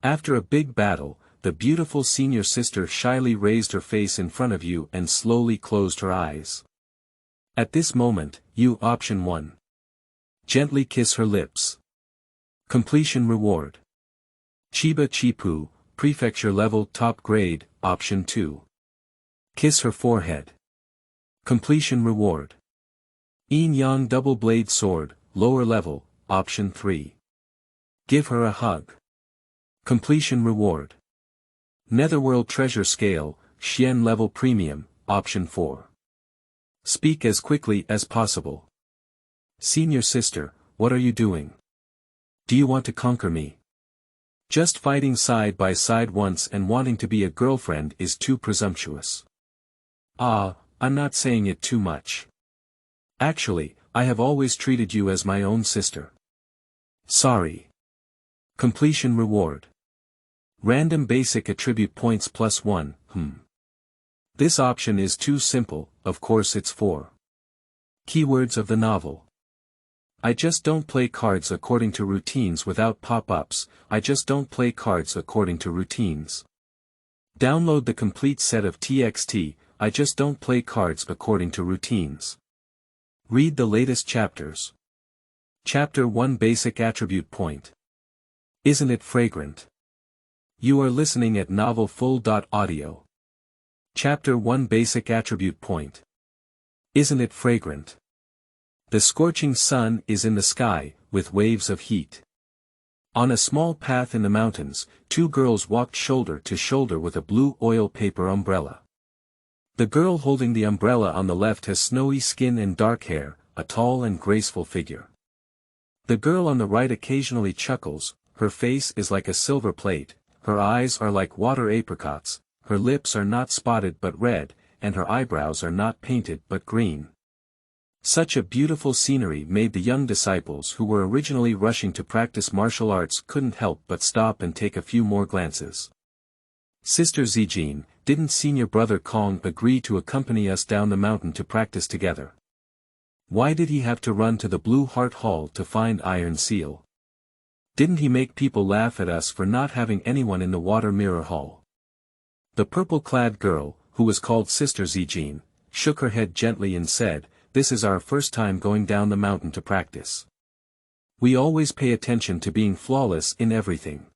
After a big battle, the beautiful senior sister shyly raised her face in front of you and slowly closed her eyes. At this moment, you option 1. Gently kiss her lips. Completion reward. Chiba Qipu, prefecture level top grade, option 2. Kiss her forehead. Completion reward. Yin Yang double blade sword, lower level, option 3. Give her a hug. Completion reward. Netherworld treasure scale, Xian level premium, option 4. Speak as quickly as possible. Senior sister, what are you doing? Do you want to conquer me? Just fighting side by side once and wanting to be a girlfriend is too presumptuous. Ah, I'm not saying it too much. Actually, I have always treated you as my own sister. Sorry. Completion reward. Random basic attribute points +1, This option is too simple, of course it's 4. Keywords of the novel. I just don't play cards according to routines without pop-ups, I just don't play cards according to routines. Download the complete set of TXT, I just don't play cards according to routines. Read the latest chapters. Chapter 1 Basic Attribute Point. Isn't it fragrant? You are listening at novelfull.audio. Chapter 1 Basic Attribute Point. Isn't it fragrant? The scorching sun is in the sky, with waves of heat. On a small path in the mountains, 2 girls walked shoulder to shoulder with a blue oil paper umbrella. The girl holding the umbrella on the left has snowy skin and dark hair, a tall and graceful figure. The girl on the right occasionally chuckles, her face is like a silver plate, her eyes are like water apricots, her lips are not spotted but red, and her eyebrows are not painted but green. Such a beautiful scenery made the young disciples who were originally rushing to practice martial arts couldn't help but stop and take a few more glances. Sister Zijin, didn't senior brother Kong agree to accompany us down the mountain to practice together? Why did he have to run to the Blue Heart Hall to find Iron Seal? Didn't he make people laugh at us for not having anyone in the Water Mirror Hall? The purple-clad girl, who was called Sister Zijin, shook her head gently and said, "This is our first time going down the mountain to practice. We always pay attention to being flawless in everything.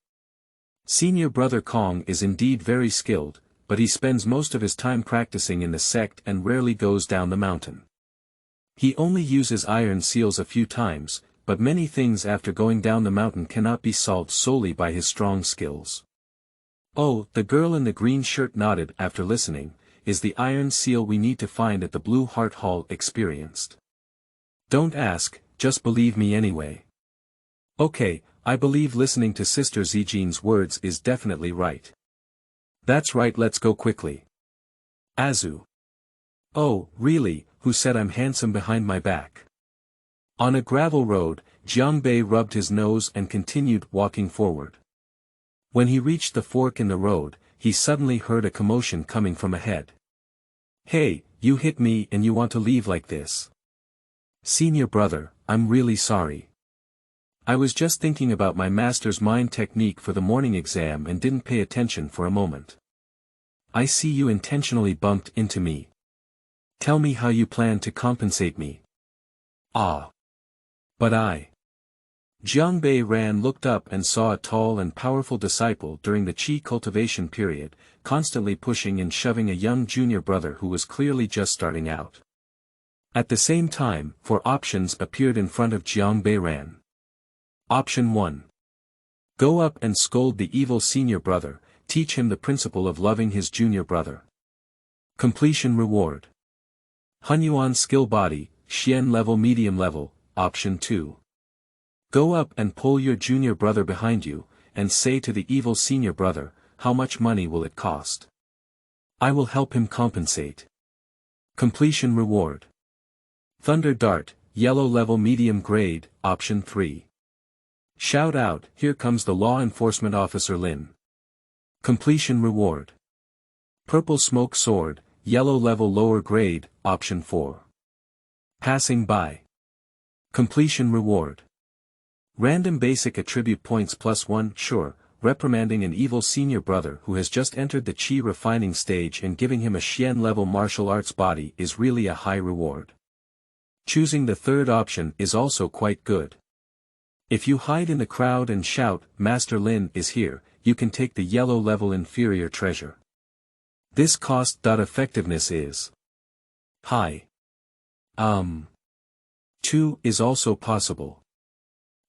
Senior brother Kong is indeed very skilled, but he spends most of his time practicing in the sect and rarely goes down the mountain. He only uses iron seals a few times, but many things after going down the mountain cannot be solved solely by his strong skills." Oh, the girl in the green shirt nodded after listening. Is the iron seal we need to find at the Blue Heart Hall experienced? Don't ask, just believe me anyway. Okay, I believe listening to Sister Zijin's words is definitely right. That's right, let's go quickly. Azu. Oh, really, who said I'm handsome behind my back? On a gravel road, Jiangbei rubbed his nose and continued walking forward. When he reached the fork in the road, he suddenly heard a commotion coming from ahead. Hey, you hit me and you want to leave like this? Senior brother, I'm really sorry. I was just thinking about my master's mind technique for the morning exam and didn't pay attention for a moment. I see you intentionally bumped into me. Tell me how you plan to compensate me. Ah. But Jiangbei Ran looked up and saw a tall and powerful disciple during the qi cultivation period, constantly pushing and shoving a young junior brother who was clearly just starting out. At the same time, 4 options appeared in front of Jiangbei Ran. Option 1. Go up and scold the evil senior brother, teach him the principle of loving his junior brother. Completion reward. Hunyuan skill body, Xian level medium level, option 2. Go up and pull your junior brother behind you, and say to the evil senior brother, how much money will it cost? I will help him compensate. Completion reward. Thunder dart, yellow level medium grade, option 3. Shout out, here comes the law enforcement officer Lin. Completion reward. Purple smoke sword, yellow level lower grade, option 4. Passing by. Completion reward. Random basic attribute points +1, sure, reprimanding an evil senior brother who has just entered the chi refining stage and giving him a Xian-level martial arts body is really a high reward. Choosing the third option is also quite good. If you hide in the crowd and shout, "Master Lin is here," you can take the yellow-level inferior treasure. This cost-effectiveness is high. 2 is also possible.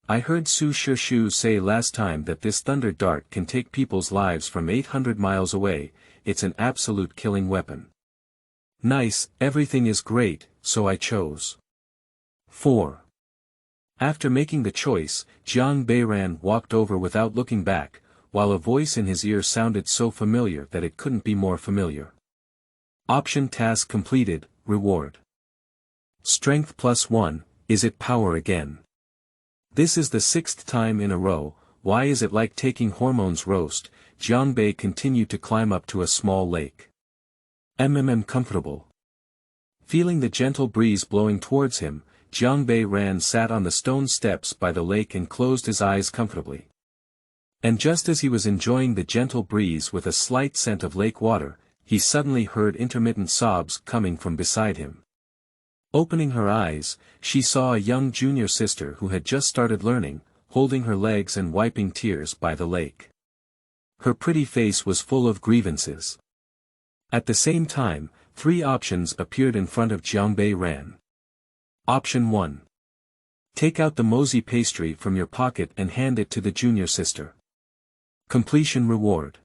I heard Su Shishu say last time that this thunder dart can take people's lives from 800 miles away. It's an absolute killing weapon. Nice, everything is great, so I chose 4. After making the choice, Jiang Beiran walked over without looking back, while a voice in his ear sounded so familiar that it couldn't be more familiar. Option task completed, reward. Strength +1, is it power again? This is the 6th time in a row. Why is it like taking hormones roast? Jiang Bei continued to climb up to a small lake. Comfortable. Feeling the gentle breeze blowing towards him, Jiang Beiran sat on the stone steps by the lake and closed his eyes comfortably. And just as he was enjoying the gentle breeze with a slight scent of lake water, he suddenly heard intermittent sobs coming from beside him. Opening her eyes, she saw a young junior sister who had just started learning, holding her legs and wiping tears by the lake. Her pretty face was full of grievances. At the same time, 3 options appeared in front of Jiang Beiran. Option 1. Take out the mosey pastry from your pocket and hand it to the junior sister. Completion reward.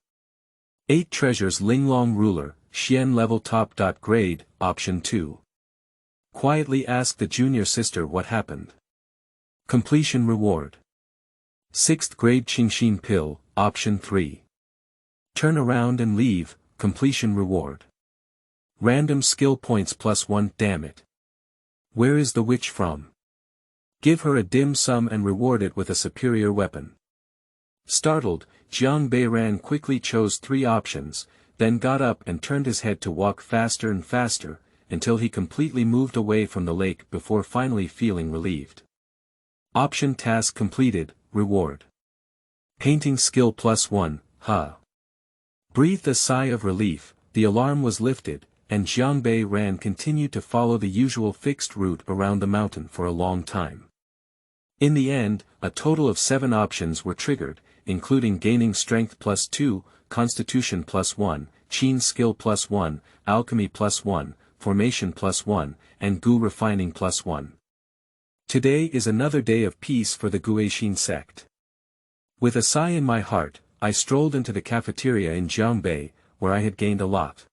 8 treasures Linglong ruler, Xian level top. Grade. Option 2. Quietly ask the junior sister what happened. Completion reward. 6th grade Qingxin pill. Option 3. Turn around and leave. Completion reward. Random skill points +1. Damn it. Where is the witch from? Give her a dim sum and reward it with a superior weapon. Startled, Jiang Beiran quickly chose 3 options, then got up and turned his head to walk faster and faster, until he completely moved away from the lake before finally feeling relieved. Option task completed, reward. Painting skill +1, Breathed a sigh of relief, the alarm was lifted, and Jiang Beiran continued to follow the usual fixed route around the mountain for a long time. In the end, a total of 7 options were triggered, including gaining strength +2, constitution +1, qin skill +1, alchemy +1, formation +1, and gu refining +1. Today is another day of peace for the Guixin sect. With a sigh in my heart, I strolled into the cafeteria in Jiangbei, where I had gained a lot.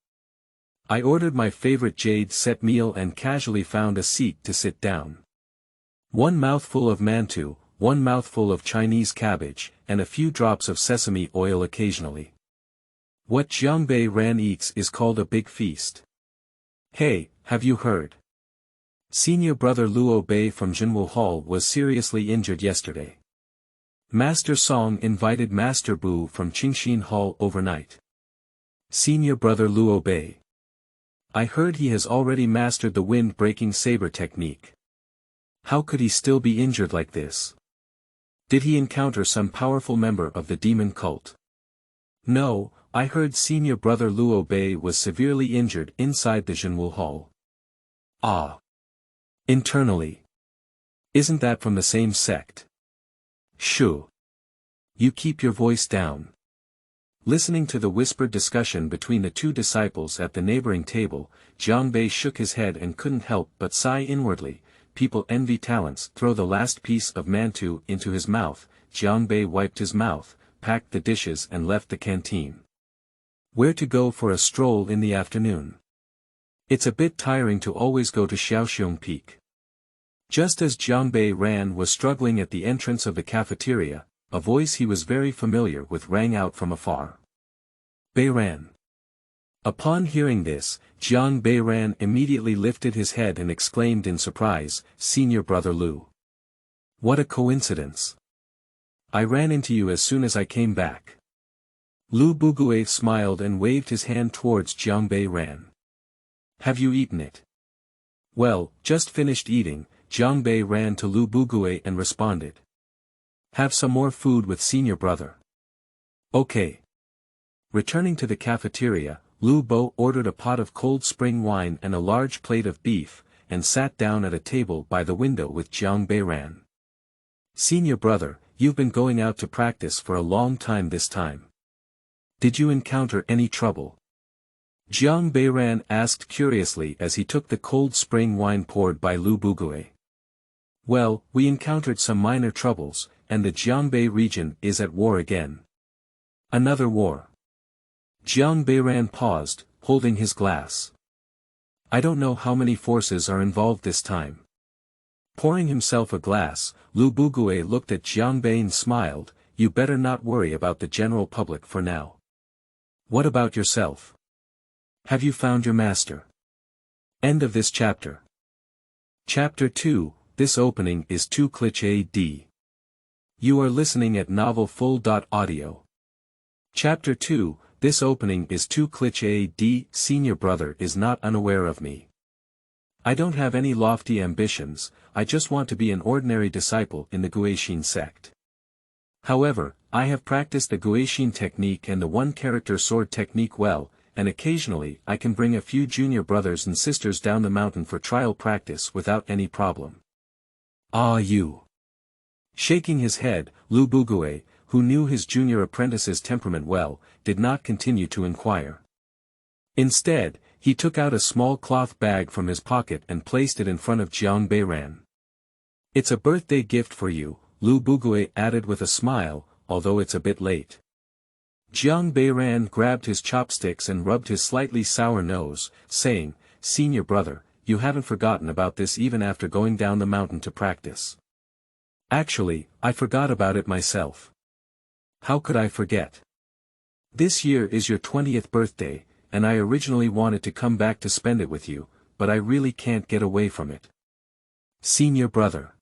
I ordered my favorite jade set meal and casually found a seat to sit down. 1 mouthful of mantou, 1 mouthful of Chinese cabbage, and a few drops of sesame oil occasionally. What Jiang Beiran eats is called a big feast. Hey, have you heard? Senior brother Luo Bei from Jinwu Hall was seriously injured yesterday. Master Song invited Master Bu from Qingxin Hall overnight. Senior brother Luo Bei. I heard he has already mastered the wind-breaking saber technique. How could he still be injured like this? Did he encounter some powerful member of the demon cult? No, I heard senior brother Luo Bei was severely injured inside the Jinwu Hall. Ah. Internally. Isn't that from the same sect? Shoo. You keep your voice down. Listening to the whispered discussion between the 2 disciples at the neighboring table, Jiang Bei shook his head and couldn't help but sigh inwardly. People envy talents. Throw the last piece of mantou into his mouth. Jiang Bei wiped his mouth, packed the dishes and left the canteen. Where to go for a stroll in the afternoon? It's a bit tiring to always go to Xiaoxiong Peak. Just as Jiang Beiran was struggling at the entrance of the cafeteria, a voice he was very familiar with rang out from afar. Beiran. Upon hearing this, Jiang Beiran immediately lifted his head and exclaimed in surprise, Senior brother Lu. What a coincidence. I ran into you as soon as I came back. Lu Bugue smiled and waved his hand towards Jiang Beiran. Have you eaten it? Well, just finished eating. Jiang Bei ran to Lu Bugue and responded. Have some more food with senior brother. Okay. Returning to the cafeteria, Lu Bo ordered a pot of cold spring wine and a large plate of beef, and sat down at a table by the window with Jiang Beiran. Senior brother, you've been going out to practice for a long time this time. Did you encounter any trouble? Jiang Beiran asked curiously as he took the cold spring wine poured by Lu Bugue. Well, we encountered some minor troubles, and the Jiangbei region is at war again. Another war. Jiang Beiran paused, holding his glass. I don't know how many forces are involved this time. Pouring himself a glass, Lu Bugue looked at Jiang Bei and smiled, you better not worry about the general public for now. What about yourself? Have you found your master? End of this chapter. Chapter 2, this opening is too clich AD. You are listening at Novel Full.audio. Chapter 2, this opening is too clich AD. Senior brother is not unaware of me. I don't have any lofty ambitions, I just want to be an ordinary disciple in the Guixin sect. However, I have practiced the Guixin technique and the one-character sword technique well, and occasionally I can bring a few junior brothers and sisters down the mountain for trial practice without any problem. Ah you. Shaking his head, Lu Bugue, who knew his junior apprentice's temperament well, did not continue to inquire. Instead, he took out a small cloth bag from his pocket and placed it in front of Jiang Beiran. It's a birthday gift for you, Lu Bugue added with a smile, although it's a bit late. Jiang Beiran grabbed his chopsticks and rubbed his slightly sour nose, saying, Senior brother, you haven't forgotten about this even after going down the mountain to practice. Actually, I forgot about it myself. How could I forget? This year is your 20th birthday, and I originally wanted to come back to spend it with you, but I really can't get away from it. Senior brother.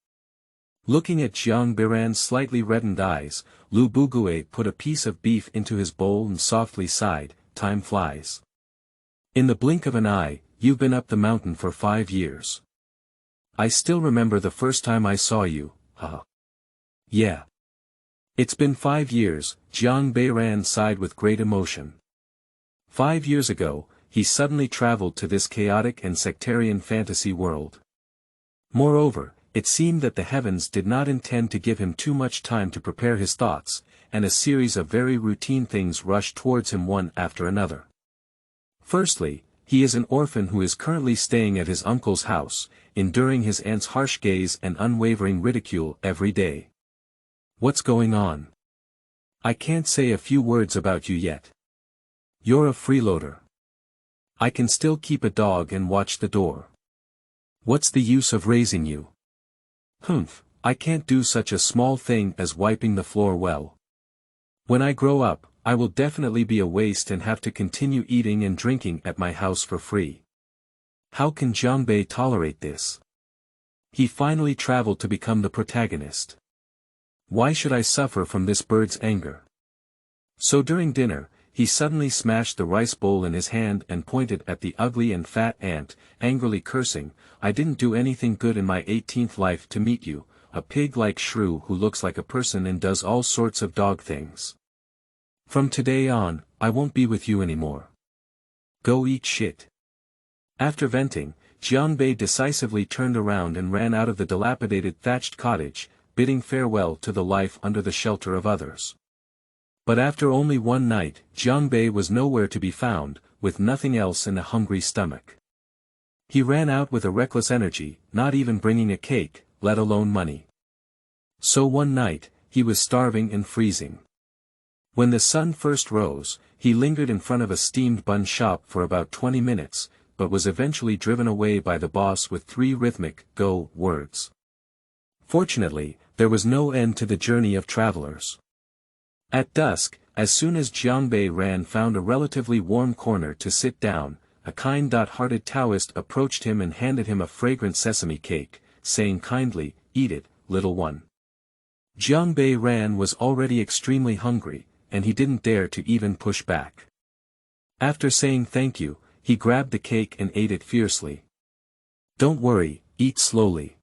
Looking at Jiang Beiran's slightly reddened eyes, Lu Bugue put a piece of beef into his bowl and softly sighed, time flies. In the blink of an eye, you've been up the mountain for 5 years. I still remember the first time I saw you, haha. Yeah. It's been 5 years, Jiang Beiran sighed with great emotion. 5 years ago, he suddenly traveled to this chaotic and sectarian fantasy world. Moreover, it seemed that the heavens did not intend to give him too much time to prepare his thoughts, and a series of very routine things rushed towards him one after another. Firstly, he is an orphan who is currently staying at his uncle's house, enduring his aunt's harsh gaze and unwavering ridicule every day. What's going on? I can't say a few words about you yet. You're a freeloader. I can still keep a dog and watch the door. What's the use of raising you? Humph, I can't do such a small thing as wiping the floor well. When I grow up, I will definitely be a waste and have to continue eating and drinking at my house for free. How can Jiangbei tolerate this? He finally traveled to become the protagonist. Why should I suffer from this bird's anger? So during dinner, he suddenly smashed the rice bowl in his hand and pointed at the ugly and fat ant, angrily cursing, I didn't do anything good in my 18th life to meet you, a pig-like shrew who looks like a person and does all sorts of dog things. From today on, I won't be with you anymore. Go eat shit. After venting, Jiangbei decisively turned around and ran out of the dilapidated thatched cottage, bidding farewell to the life under the shelter of others. But after only one night, Jiangbei was nowhere to be found, with nothing else in a hungry stomach. He ran out with a reckless energy, not even bringing a cake, let alone money. So one night, he was starving and freezing. When the sun first rose, he lingered in front of a steamed bun shop for about 20 minutes, but was eventually driven away by the boss with 3 rhythmic, go, words. Fortunately, there was no end to the journey of travelers. At dusk, as soon as Jiangbei found a relatively warm corner to sit down, a kind-hearted Taoist approached him and handed him a fragrant sesame cake, saying kindly, eat it, little one. Jiangbei was already extremely hungry, and he didn't dare to even push back. After saying thank you, he grabbed the cake and ate it fiercely. Don't worry, eat slowly.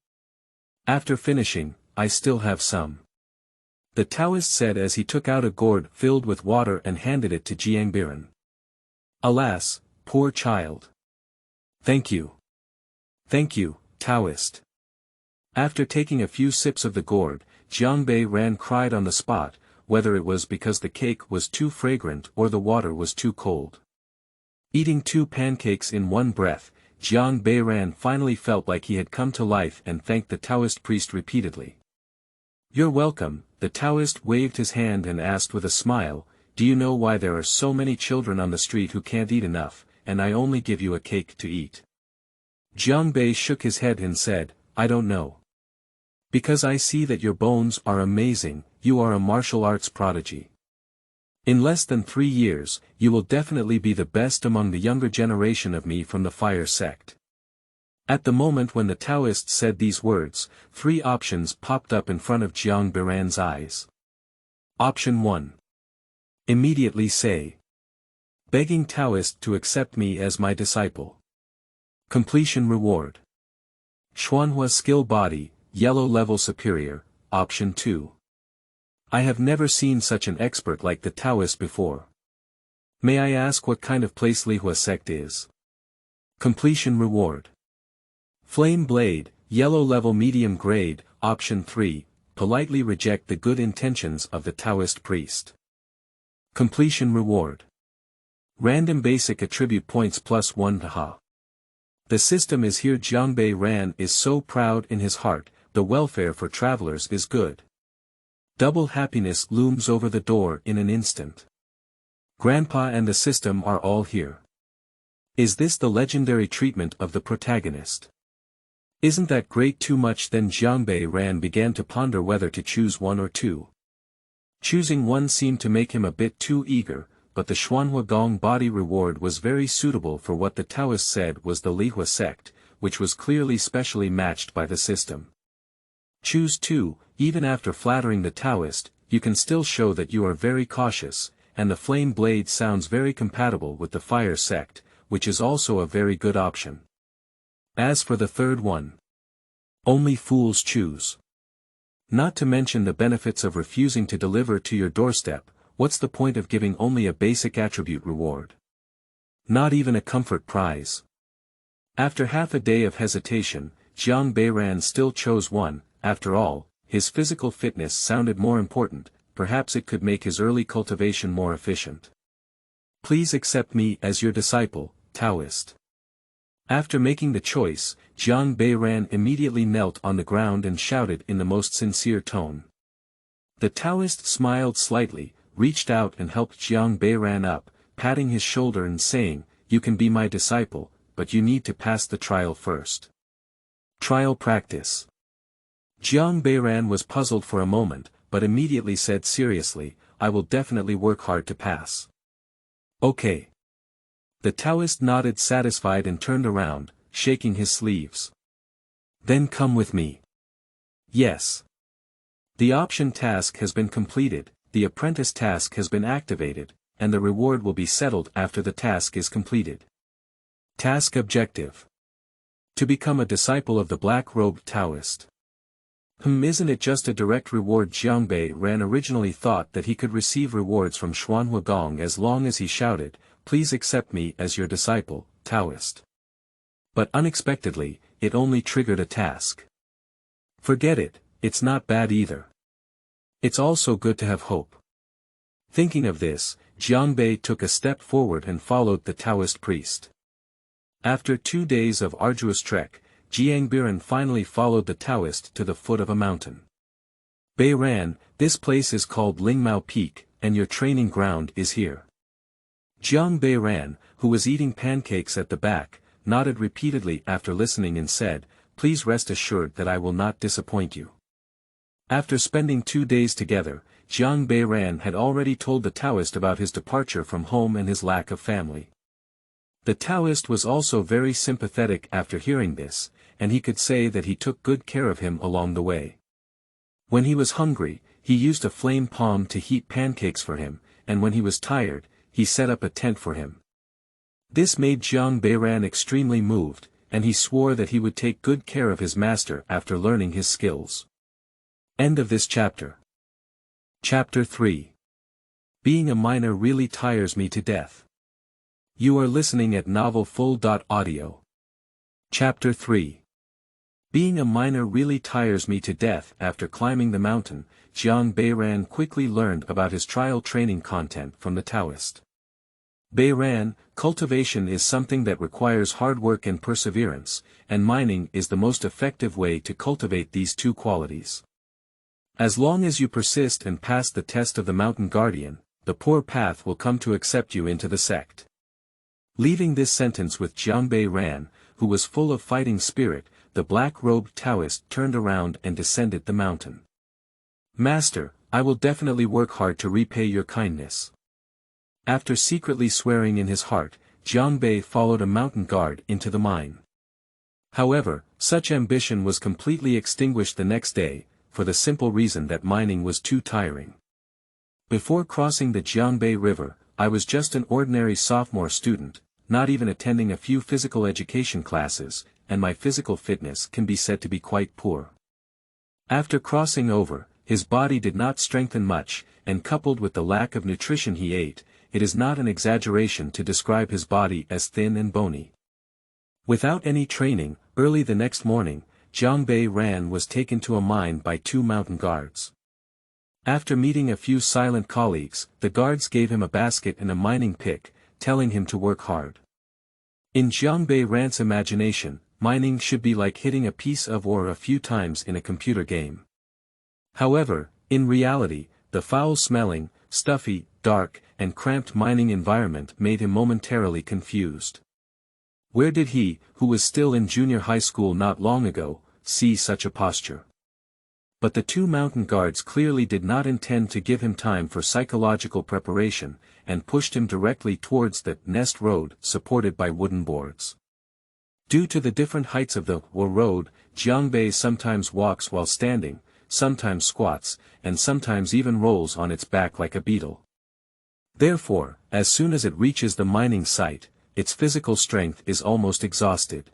After finishing, I still have some. the Taoist said as he took out a gourd filled with water and handed it to Jiang Biren. Alas, poor child. Thank you. Thank you, Taoist. After taking a few sips of the gourd, Jiang Biren cried on the spot, whether it was because the cake was too fragrant or the water was too cold. Eating 2 pancakes in one breath, Jiang Biren finally felt like he had come to life and thanked the Taoist priest repeatedly. You're welcome, the Taoist waved his hand and asked with a smile, do you know why there are so many children on the street who can't eat enough, and I only give you a cake to eat? Jiang Bei shook his head and said, I don't know. Because I see that your bones are amazing, you are a martial arts prodigy. In less than 3 years, you will definitely be the best among the younger generation of me from the fire sect. At the moment when the Taoist said these words, 3 options popped up in front of Jiang Biren's eyes. Option 1. Immediately say. Begging Taoist to accept me as my disciple. Completion reward. Xuanhua skill body, yellow level superior, option 2. I have never seen such an expert like the Taoist before. May I ask what kind of place Lihua sect is? Completion reward. Flame blade, yellow level medium grade, option 3, politely reject the good intentions of the Taoist priest. Completion reward. Random basic attribute points +1 to Ha. The system is here. Jiang Biren is so proud in his heart, the welfare for travelers is good. Double happiness looms over the door in an instant. Grandpa and the system are all here. Is this the legendary treatment of the protagonist? Isn't that great too much? Then Jiang Biren began to ponder whether to choose one or two. Choosing one seemed to make him a bit too eager, but the Xuanhua Gong body reward was very suitable for what the Taoist said was the Lihua sect, which was clearly specially matched by the system. Choose two. Even after flattering the Taoist, you can still show that you are very cautious, and the flame blade sounds very compatible with the fire sect, which is also a very good option. As for the third one, only fools choose. Not to mention the benefits of refusing to deliver to your doorstep, what's the point of giving only a basic attribute reward? Not even a comfort prize. After half a day of hesitation, Jiang Biren still chose one. After all, his physical fitness sounded more important, perhaps it could make his early cultivation more efficient. Please accept me as your disciple, Taoist. After making the choice, Jiang Biren immediately knelt on the ground and shouted in the most sincere tone. The Taoist smiled slightly, reached out and helped Jiang Biren up, patting his shoulder and saying, you can be my disciple, but you need to pass the trial first. Trial practice. Jiang Biren was puzzled for a moment, but immediately said seriously, I will definitely work hard to pass. Okay. The Taoist nodded satisfied and turned around, shaking his sleeves. Then come with me. Yes. The option task has been completed, the apprentice task has been activated, and the reward will be settled after the task is completed. Task objective. To become a disciple of the black-robed Taoist. Isn't it just a direct reward? Jiang Biren originally thought that he could receive rewards from Xuanhua Gong as long as he shouted, please accept me as your disciple, Taoist. But unexpectedly, it only triggered a task. Forget it, it's not bad either. It's also good to have hope. Thinking of this, Jiang Bei took a step forward and followed the Taoist priest. After 2 days of arduous trek, Jiang Biren finally followed the Taoist to the foot of a mountain. Biren, this place is called Lingmao Peak, and your training ground is here. Jiang Biren, who was eating pancakes at the back, nodded repeatedly after listening and said, please rest assured that I will not disappoint you. After spending 2 days together, Jiang Biren had already told the Taoist about his departure from home and his lack of family. The Taoist was also very sympathetic after hearing this, and he could say that he took good care of him along the way. When he was hungry, he used a flame palm to heat pancakes for him, and when he was tired, he set up a tent for him. This made Jiang Biren extremely moved, and he swore that he would take good care of his master after learning his skills. End of this chapter. Chapter 3. Being a miner really tires me to death. You are listening at novelfull.audio. Chapter 3. Being a miner really tires me to death. After climbing the mountain, Jiang Beiran quickly learned about his trial training content from the Taoist. Beiran, cultivation is something that requires hard work and perseverance, and mining is the most effective way to cultivate these two qualities. As long as you persist and pass the test of the mountain guardian, the poor path will come to accept you into the sect. Leaving this sentence with Jiang Beiran, who was full of fighting spirit, the black-robed Taoist turned around and descended the mountain. Master, I will definitely work hard to repay your kindness. After secretly swearing in his heart, Jiang Bei followed a mountain guard into the mine. However, such ambition was completely extinguished the next day, for the simple reason that mining was too tiring. Before crossing the Jiangbei River, I was just an ordinary sophomore student, not even attending a few physical education classes, and my physical fitness can be said to be quite poor. After crossing over, his body did not strengthen much, and coupled with the lack of nutrition he ate, it is not an exaggeration to describe his body as thin and bony. Without any training, early the next morning, Jiang Beiran was taken to a mine by two mountain guards. After meeting a few silent colleagues, the guards gave him a basket and a mining pick, telling him to work hard. In Jiang Beiran's imagination, mining should be like hitting a piece of ore a few times in a computer game. However, in reality, the foul-smelling, stuffy, dark, and cramped mining environment made him momentarily confused. Where did he, who was still in junior high school not long ago, see such a posture? But the two mountain guards clearly did not intend to give him time for psychological preparation, and pushed him directly towards the nest road supported by wooden boards. Due to the different heights of the road, Jiang Bei sometimes walks while standing, sometimes squats, and sometimes even rolls on its back like a beetle. Therefore, as soon as it reaches the mining site, its physical strength is almost exhausted.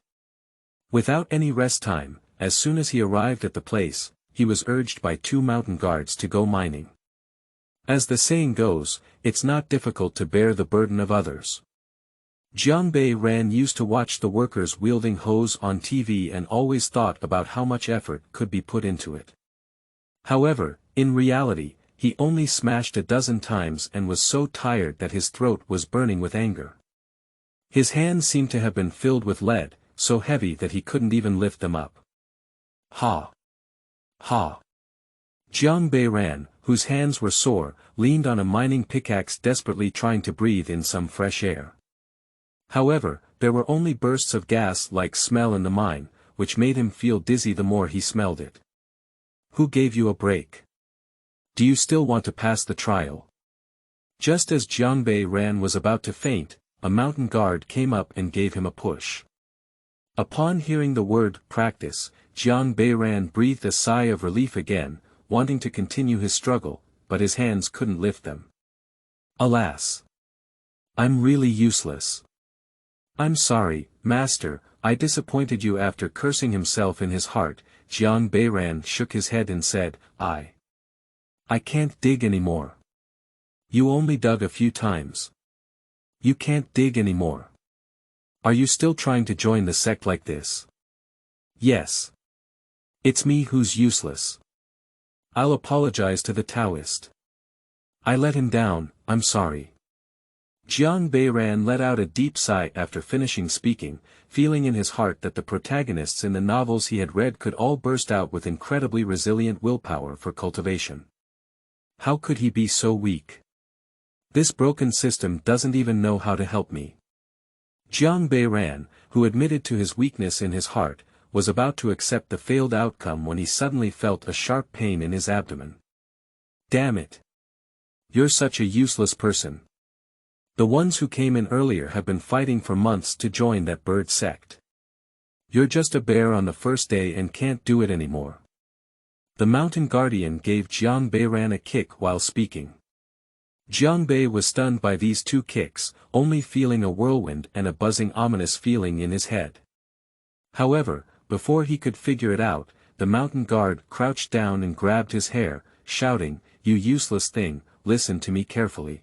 Without any rest time, as soon as he arrived at the place, he was urged by two mountain guards to go mining. As the saying goes, it's not difficult to bear the burden of others. Jiang Beiran used to watch the workers wielding hoes on TV and always thought about how much effort could be put into it. However, in reality, he only smashed a dozen times and was so tired that his throat was burning with anger. His hands seemed to have been filled with lead, so heavy that he couldn't even lift them up. Ha! Ha! Jiang Beiran, whose hands were sore, leaned on a mining pickaxe desperately trying to breathe in some fresh air. However, there were only bursts of gas-like smell in the mine, which made him feel dizzy the more he smelled it. Who gave you a break? Do you still want to pass the trial? Just as Jiang Beiran was about to faint, a mountain guard came up and gave him a push. Upon hearing the word practice, Jiang Beiran breathed a sigh of relief again, wanting to continue his struggle, but his hands couldn't lift them. Alas! I'm really useless. I'm sorry, master, I disappointed you. After cursing himself in his heart, Jiang Beiran shook his head and said, I can't dig anymore. You only dug a few times. You can't dig anymore. Are you still trying to join the sect like this? Yes. It's me who's useless. I'll apologize to the Taoist. I let him down, I'm sorry. Jiang Beiran let out a deep sigh after finishing speaking, feeling in his heart that the protagonists in the novels he had read could all burst out with incredibly resilient willpower for cultivation. How could he be so weak? This broken system doesn't even know how to help me. Jiang Beiran, who admitted to his weakness in his heart, was about to accept the failed outcome when he suddenly felt a sharp pain in his abdomen. Damn it! You're such a useless person. The ones who came in earlier have been fighting for months to join that bird sect. You're just a bear on the first day and can't do it anymore. The mountain guardian gave Jiang Beiran a kick while speaking. Jiang Bei was stunned by these two kicks, only feeling a whirlwind and a buzzing ominous feeling in his head. However, before he could figure it out, the mountain guard crouched down and grabbed his hair, shouting, you useless thing, listen to me carefully.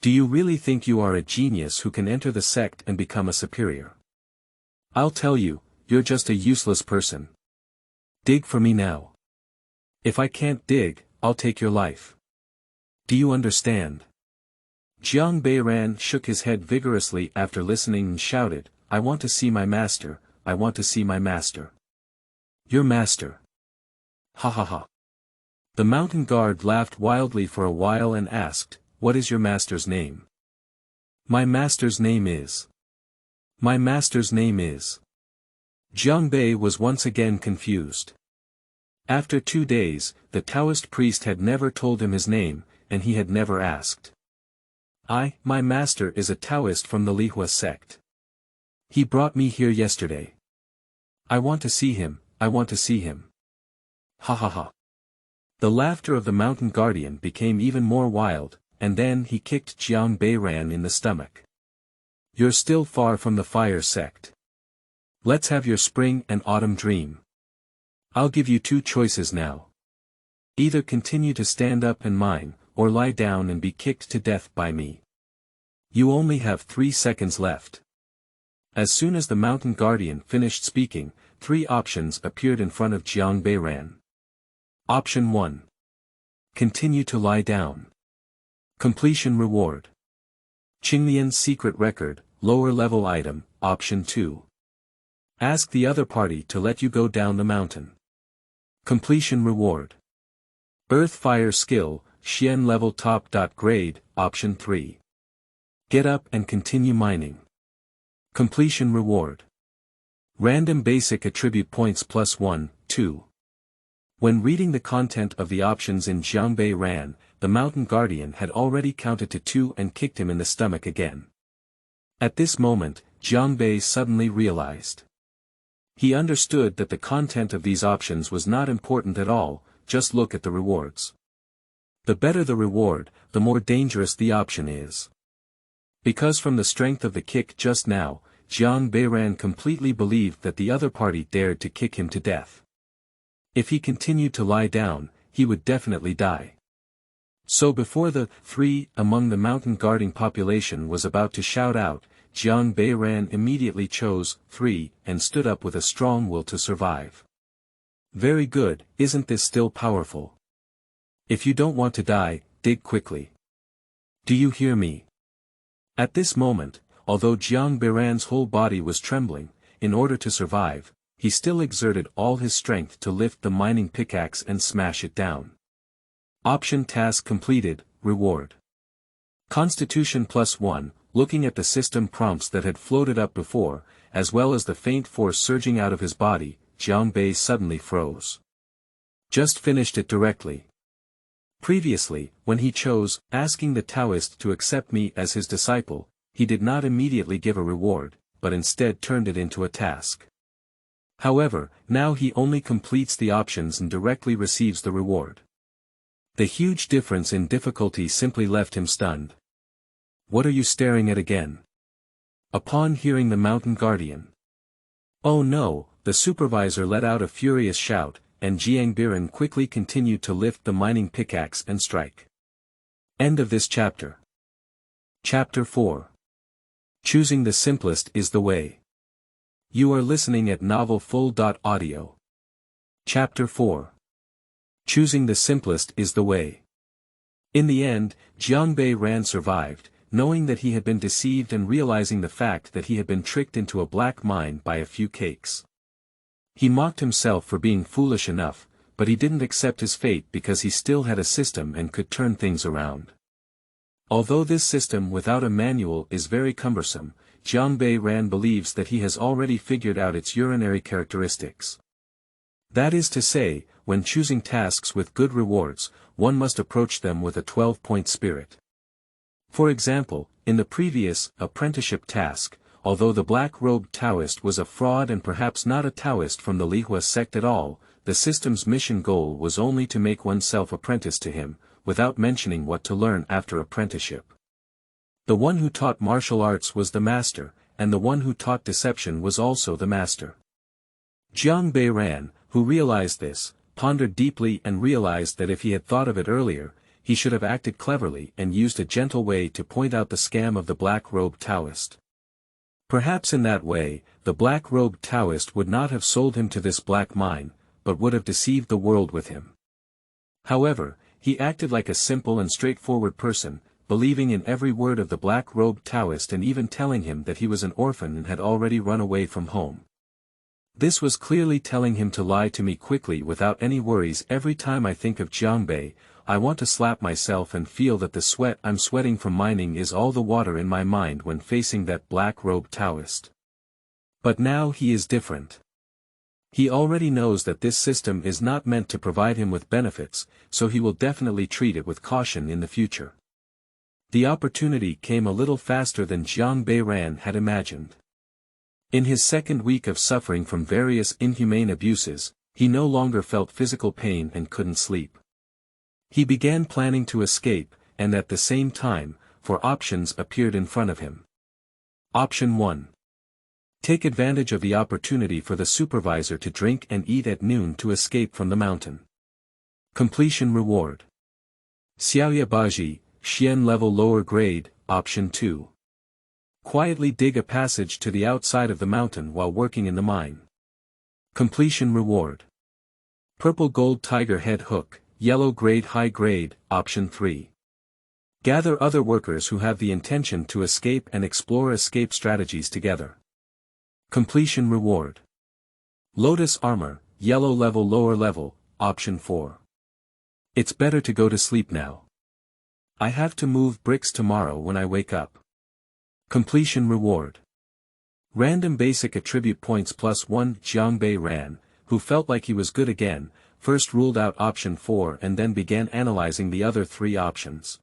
Do you really think you are a genius who can enter the sect and become a superior? I'll tell you, you're just a useless person. Dig for me now. If I can't dig, I'll take your life. Do you understand? Jiang Beiran shook his head vigorously after listening and shouted, I want to see my master, I want to see my master. Your master. Ha ha ha. The mountain guard laughed wildly for a while and asked, what is your master's name? My master's name is. My master's name is. Jiang Bei was once again confused. After 2 days, the Taoist priest had never told him his name, and he had never asked. My master is a Taoist from the Lihua sect. He brought me here yesterday. I want to see him, I want to see him. Ha ha ha. The laughter of the mountain guardian became even more wild, and then he kicked Jiang Beiran in the stomach. You're still far from the fire sect. Let's have your spring and autumn dream. I'll give you 2 choices now. Either continue to stand up and mine, or lie down and be kicked to death by me. You only have 3 seconds left. As soon as the mountain guardian finished speaking, 3 options appeared in front of Jiang Beiran. Option 1. Continue to lie down. Completion reward. Qinglian's secret record, lower level item. Option 2. Ask the other party to let you go down the mountain. Completion reward. Earth fire skill, Xian level top. Grade. Option 3. Get up and continue mining. Completion reward. Random basic attribute points +1, 2. When reading the content of the options in Jiang Beiran, the mountain guardian had already counted to 2 and kicked him in the stomach again. At this moment, Jiang Bei suddenly realized. He understood that the content of these options was not important at all, just look at the rewards. The better the reward, the more dangerous the option is. Because from the strength of the kick just now, Jiang Beiran completely believed that the other party dared to kick him to death. If he continued to lie down, he would definitely die. So before the 3 among the mountain guarding population was about to shout out, Jiang Beiran immediately chose 3 and stood up with a strong will to survive. Very good, isn't this still powerful? If you don't want to die, dig quickly. Do you hear me? At this moment, although Jiang Beiran's whole body was trembling, in order to survive, he still exerted all his strength to lift the mining pickaxe and smash it down. Option task completed, reward. Constitution +1, looking at the system prompts that had floated up before, as well as the faint force surging out of his body, Jiang Bei suddenly froze. Just finished it directly. Previously, when he chose, asking the Taoist to accept me as his disciple, he did not immediately give a reward, but instead turned it into a task. However, now he only completes the options and directly receives the reward. The huge difference in difficulty simply left him stunned. What are you staring at again? Upon hearing the mountain guardian. Oh no, the supervisor let out a furious shout, and Jiang Beiran quickly continued to lift the mining pickaxe and strike. End of this chapter. Chapter 4. Choosing the simplest is the way. You are listening at novelfull.audio. Chapter 4. Choosing the simplest is the way. In the end, Jiang Beiran survived, knowing that he had been deceived and realizing the fact that he had been tricked into a black mine by a few cakes. He mocked himself for being foolish enough, but he didn't accept his fate because he still had a system and could turn things around. Although this system without a manual is very cumbersome, Jiang Beiran believes that he has already figured out its urinary characteristics. That is to say, when choosing tasks with good rewards, one must approach them with a 12-point spirit. For example, in the previous apprenticeship task, although the black-robed Taoist was a fraud and perhaps not a Taoist from the Lihua sect at all, the system's mission goal was only to make oneself apprentice to him, without mentioning what to learn after apprenticeship. The one who taught martial arts was the master, and the one who taught deception was also the master. Jiang Beiran, who realized this, pondered deeply and realized that if he had thought of it earlier, he should have acted cleverly and used a gentle way to point out the scam of the black-robed Taoist. Perhaps in that way, the black-robed Taoist would not have sold him to this black mine, but would have deceived the world with him. However, he acted like a simple and straightforward person, believing in every word of the black-robed Taoist and even telling him that he was an orphan and had already run away from home. This was clearly telling him to lie to me quickly without any worries. Every time I think of Jiangbei, I want to slap myself and feel that the sweat I'm sweating from mining is all the water in my mind when facing that black-robed Taoist. But now he is different. He already knows that this system is not meant to provide him with benefits, so he will definitely treat it with caution in the future. The opportunity came a little faster than Jiang Beiran had imagined. In his second week of suffering from various inhumane abuses, he no longer felt physical pain and couldn't sleep. He began planning to escape, and at the same time, 4 options appeared in front of him. Option 1. Take advantage of the opportunity for the supervisor to drink and eat at noon to escape from the mountain. Completion reward. Xiaoya Baji, Xian level lower grade. Option 2. Quietly dig a passage to the outside of the mountain while working in the mine. Completion reward. Purple gold tiger head hook, yellow grade high grade. Option 3. Gather other workers who have the intention to escape and explore escape strategies together. Completion reward. Lotus armor, yellow level lower level. Option 4. It's better to go to sleep now. I have to move bricks tomorrow when I wake up. Completion reward. Random basic attribute points +1. Jiangbei Ran, who felt like he was good again, first ruled out option 4 and then began analyzing the other 3 options.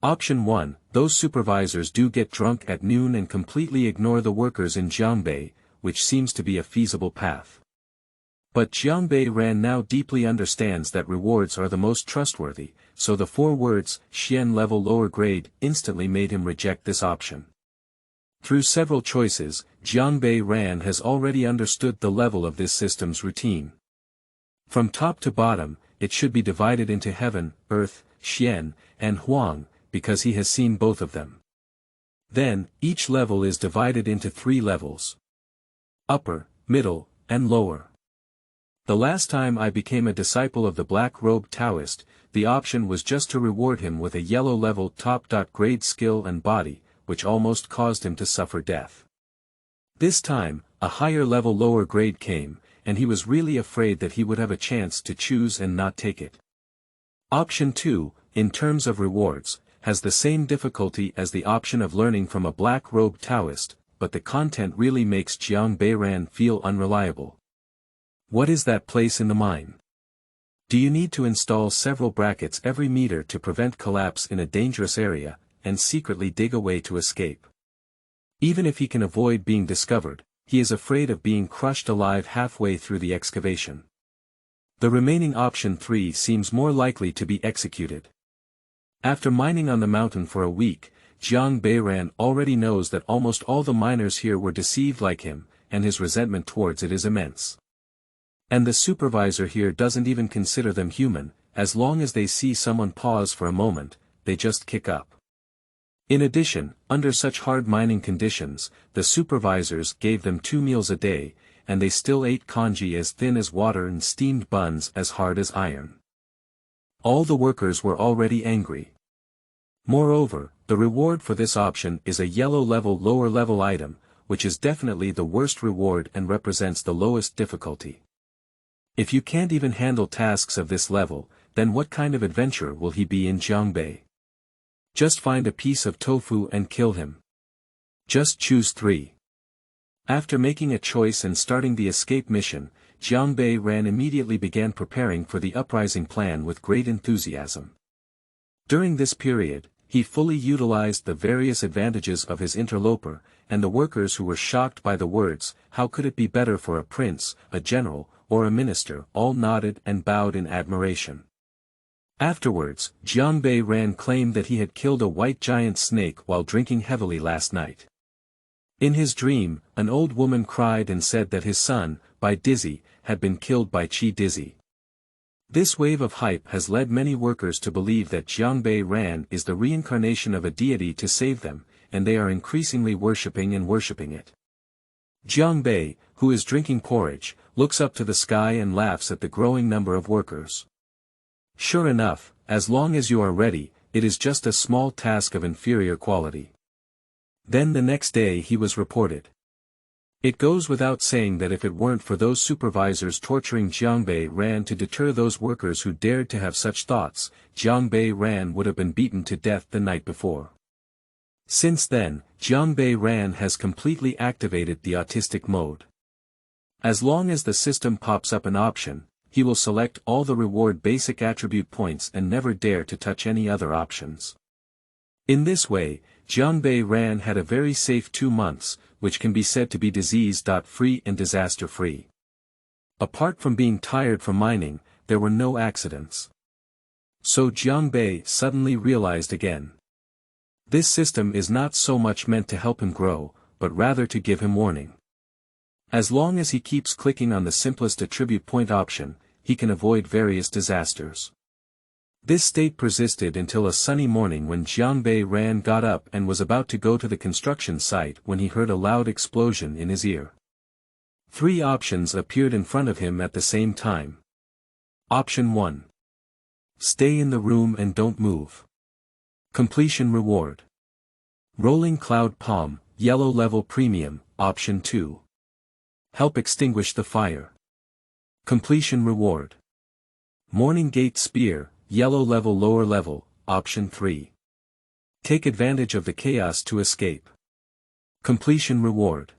Option 1, those supervisors do get drunk at noon and completely ignore the workers in Jiangbei, which seems to be a feasible path. But Jiangbei Ran now deeply understands that rewards are the most trustworthy, so the 4 words, Xian level lower grade, instantly made him reject this option. Through several choices, Jiangbei Ran has already understood the level of this system's routine. From top to bottom, it should be divided into heaven, earth, Xian, and Huang, because he has seen both of them. Then, each level is divided into 3 levels. Upper, middle, and lower. The last time I became a disciple of the black-robed Taoist, the option was just to reward him with a yellow level top-grade skill and body, which almost caused him to suffer death. This time, a higher level lower grade came, and he was really afraid that he would have a chance to choose and not take it. Option 2, in terms of rewards, has the same difficulty as the option of learning from a black-robed Taoist, but the content really makes Jiang Beiran feel unreliable. What is that place in the mine? Do you need to install several brackets every meter to prevent collapse in a dangerous area, and secretly dig a way to escape? Even if he can avoid being discovered, he is afraid of being crushed alive halfway through the excavation. The remaining option 3 seems more likely to be executed. After mining on the mountain for a week, Jiang Beiran already knows that almost all the miners here were deceived like him, and his resentment towards it is immense. And the supervisor here doesn't even consider them human. As long as they see someone pause for a moment, they just kick up. In addition, under such hard mining conditions, the supervisors gave them 2 meals a day, and they still ate congee as thin as water and steamed buns as hard as iron. All the workers were already angry. Moreover, the reward for this option is a yellow level lower level item, which is definitely the worst reward and represents the lowest difficulty. If you can't even handle tasks of this level, then what kind of adventurer will he be in Jiangbei? Just find a piece of tofu and kill him. Just choose 3. After making a choice and starting the escape mission, Jiang Beiran immediately began preparing for the uprising plan with great enthusiasm. During this period, he fully utilized the various advantages of his interloper, and the workers who were shocked by the words, "How could it be better for a prince, a general, or a minister?" all nodded and bowed in admiration. Afterwards, Jiang Beiran claimed that he had killed a white giant snake while drinking heavily last night. In his dream, an old woman cried and said that his son, Bai Dizzy, had been killed by Qi Dizzy. This wave of hype has led many workers to believe that Jiangbei Ran is the reincarnation of a deity to save them, and they are increasingly worshipping it. Jiangbei, who is drinking porridge, looks up to the sky and laughs at the growing number of workers. Sure enough, as long as you are ready, it is just a small task of inferior quality. Then the next day he was reported. It goes without saying that if it weren't for those supervisors torturing Jiangbei Ran to deter those workers who dared to have such thoughts, Jiangbei Ran would have been beaten to death the night before. Since then, Jiangbei Ran has completely activated the autistic mode. As long as the system pops up an option, he will select all the reward basic attribute points and never dare to touch any other options. In this way, Jiangbei Ran had a very safe 2 months, which can be said to be disease-free and disaster-free. Apart from being tired from mining, there were no accidents. So Jiangbei suddenly realized again. This system is not so much meant to help him grow, but rather to give him warning. As long as he keeps clicking on the simplest attribute point option, he can avoid various disasters. This state persisted until a sunny morning when Jiangbei Ran got up and was about to go to the construction site when he heard a loud explosion in his ear. 3 options appeared in front of him at the same time. Option 1. Stay in the room and don't move. Completion reward. Rolling Cloud Palm, Yellow Level Premium, Option 2. Help extinguish the fire. Completion reward. Morning Gate Spear, Yellow Level Lower Level, Option 3. Take advantage of the chaos to escape. Completion reward.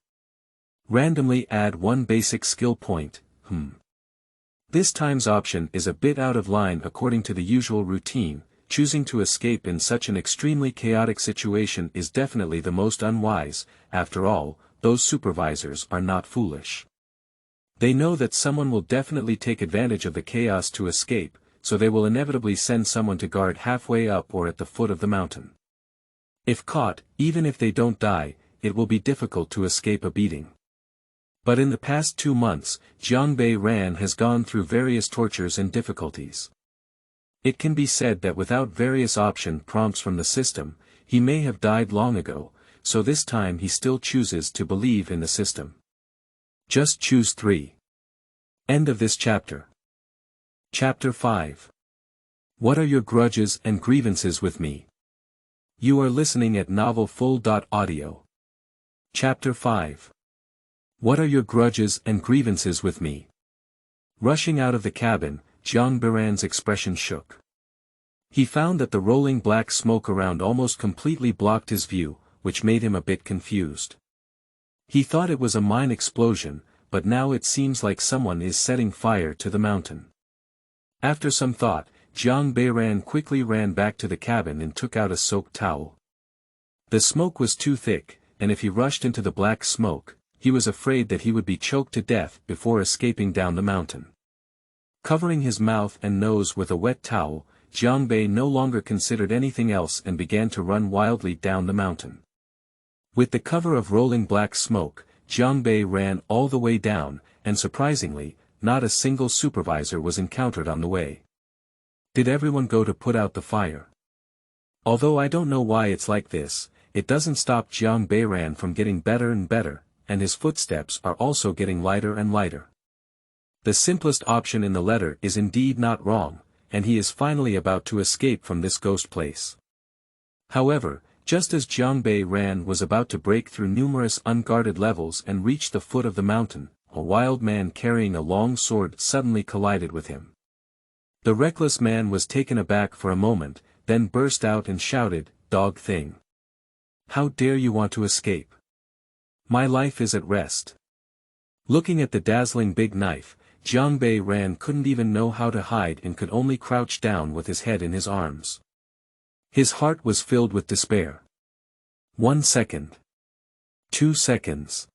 Randomly add 1 basic skill point, This time's option is a bit out of line according to the usual routine. Choosing to escape in such an extremely chaotic situation is definitely the most unwise. After all, those supervisors are not foolish. They know that someone will definitely take advantage of the chaos to escape, so they will inevitably send someone to guard halfway up or at the foot of the mountain. If caught, even if they don't die, it will be difficult to escape a beating. But in the past 2 months, Jiangbei Ran has gone through various tortures and difficulties. It can be said that without various option prompts from the system, he may have died long ago, so this time he still chooses to believe in the system. Just choose 3. End of this chapter. Chapter 5. What are your grudges and grievances with me? You are listening at novelfull.audio. Chapter 5. What are your grudges and grievances with me? Rushing out of the cabin, Jiangbei Ran's expression shook. He found that the rolling black smoke around almost completely blocked his view, which made him a bit confused. He thought it was a mine explosion, but now it seems like someone is setting fire to the mountain. After some thought, Jiangbei Ran quickly ran back to the cabin and took out a soaked towel. The smoke was too thick, and if he rushed into the black smoke, he was afraid that he would be choked to death before escaping down the mountain. Covering his mouth and nose with a wet towel, Jiangbei no longer considered anything else and began to run wildly down the mountain. With the cover of rolling black smoke, Jiangbei ran all the way down, and surprisingly, not a single supervisor was encountered on the way. Did everyone go to put out the fire? Although I don't know why it's like this, it doesn't stop Jiangbei Ran from getting better and better, and his footsteps are also getting lighter and lighter. The simplest option in the letter is indeed not wrong, and he is finally about to escape from this ghost place. However, just as Jiangbei Ran was about to break through numerous unguarded levels and reach the foot of the mountain, a wild man carrying a long sword suddenly collided with him. The reckless man was taken aback for a moment, then burst out and shouted, "Dog thing! How dare you want to escape? My life is at rest." Looking at the dazzling big knife, Jiangbei Ran couldn't even know how to hide and could only crouch down with his head in his arms. His heart was filled with despair. 1 second. 2 seconds.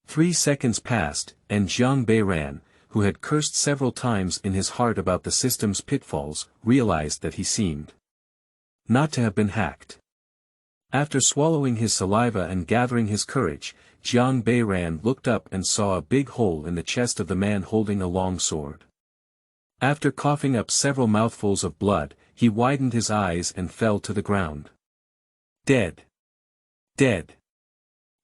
3 seconds passed, and Jiangbei Ran, who had cursed several times in his heart about the system's pitfalls, realized that he seemed not to have been hacked. After swallowing his saliva and gathering his courage, Jiangbei Ran looked up and saw a big hole in the chest of the man holding a long sword. After coughing up several mouthfuls of blood, he widened his eyes and fell to the ground. Dead. Dead.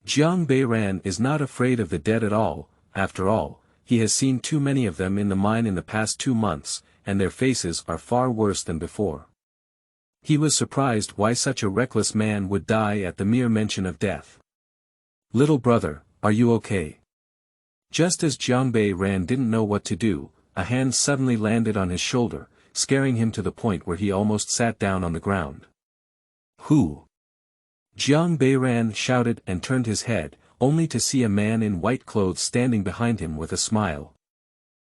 Jiang Beiran is not afraid of the dead at all. After all, he has seen too many of them in the mine in the past 2 months, and their faces are far worse than before. He was surprised why such a reckless man would die at the mere mention of death. Little brother, are you okay? Just as Jiang Beiran didn't know what to do, a hand suddenly landed on his shoulder, scaring him to the point where he almost sat down on the ground. Who? Jiang Beiran shouted and turned his head, only to see a man in white clothes standing behind him with a smile.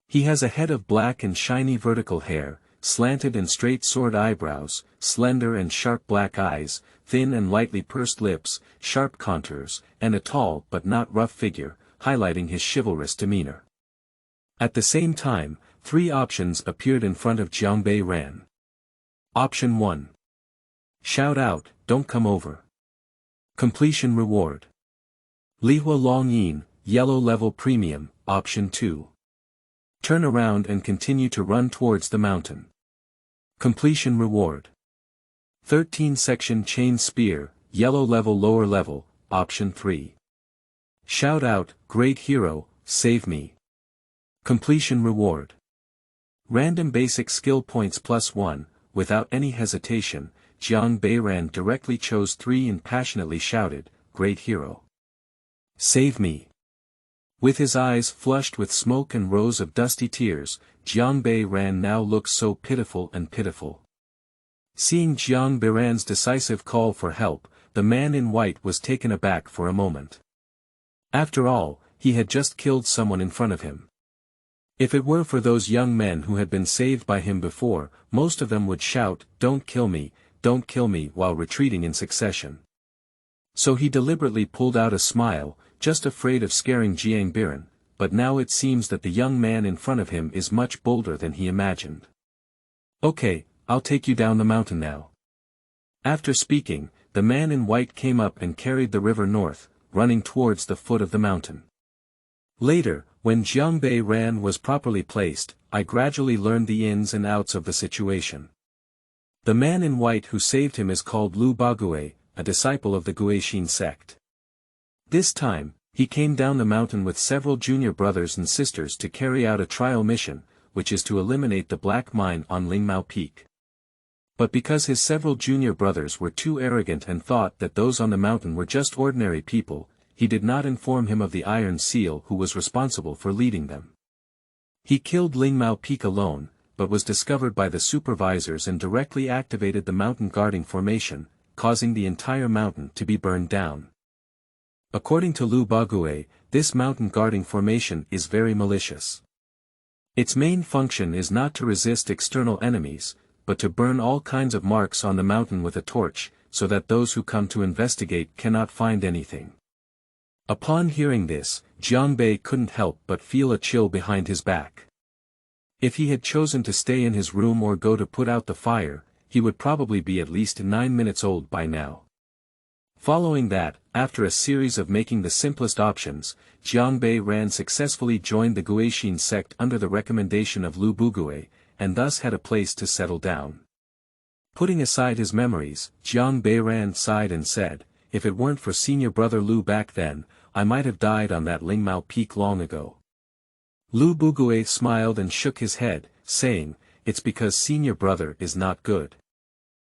He has a head of black and shiny vertical hair, slanted and straight sword eyebrows, slender and sharp black eyes, thin and lightly pursed lips, sharp contours, and a tall but not rough figure, highlighting his chivalrous demeanor. At the same time, 3 options appeared in front of Jiang Beiran. Option 1. Shout out, don't come over. Completion reward. Lihua Long Yin, yellow level premium. Option 2. Turn around and continue to run towards the mountain. Completion reward. 13 section chain spear, yellow level lower level. Option 3. Shout out, great hero, save me. Completion reward. Random basic skill points +1, without any hesitation, Jiang Beiran directly chose 3 and passionately shouted, great hero. Save me. With his eyes flushed with smoke and rows of dusty tears, Jiang Beiran now looked so pitiful and pitiful. Seeing Jiang Beiran's decisive call for help, the man in white was taken aback for a moment. After all, he had just killed someone in front of him. If it were for those young men who had been saved by him before, most of them would shout, don't kill me, while retreating in succession. So he deliberately pulled out a smile, just afraid of scaring Jiang Beiran, but now it seems that the young man in front of him is much bolder than he imagined. Okay, I'll take you down the mountain now. After speaking, the man in white came up and carried the river north, running towards the foot of the mountain. Later, when Jiang Beiran was properly placed, I gradually learned the ins and outs of the situation. The man in white who saved him is called Lu Bague, a disciple of the Guixin sect. This time, he came down the mountain with several junior brothers and sisters to carry out a trial mission, which is to eliminate the black mine on Lingmao Peak. But because his several junior brothers were too arrogant and thought that those on the mountain were just ordinary people, he did not inform him of the Iron Seal who was responsible for leading them. He killed Lingmao Peak alone, but was discovered by the supervisors and directly activated the mountain guarding formation, causing the entire mountain to be burned down. According to Lu Bague, this mountain guarding formation is very malicious. Its main function is not to resist external enemies, but to burn all kinds of marks on the mountain with a torch, so that those who come to investigate cannot find anything. Upon hearing this, Jiang Bei couldn't help but feel a chill behind his back. If he had chosen to stay in his room or go to put out the fire, he would probably be at least 9 minutes old by now. Following that, after a series of making the simplest options, Jiang Beiran successfully joined the Guixin sect under the recommendation of Lu Bague, and thus had a place to settle down. Putting aside his memories, Jiang Beiran sighed and said, if it weren't for senior brother Lu back then, I might have died on that Lingmao Peak long ago. Lu Bague smiled and shook his head, saying, it's because senior brother is not good.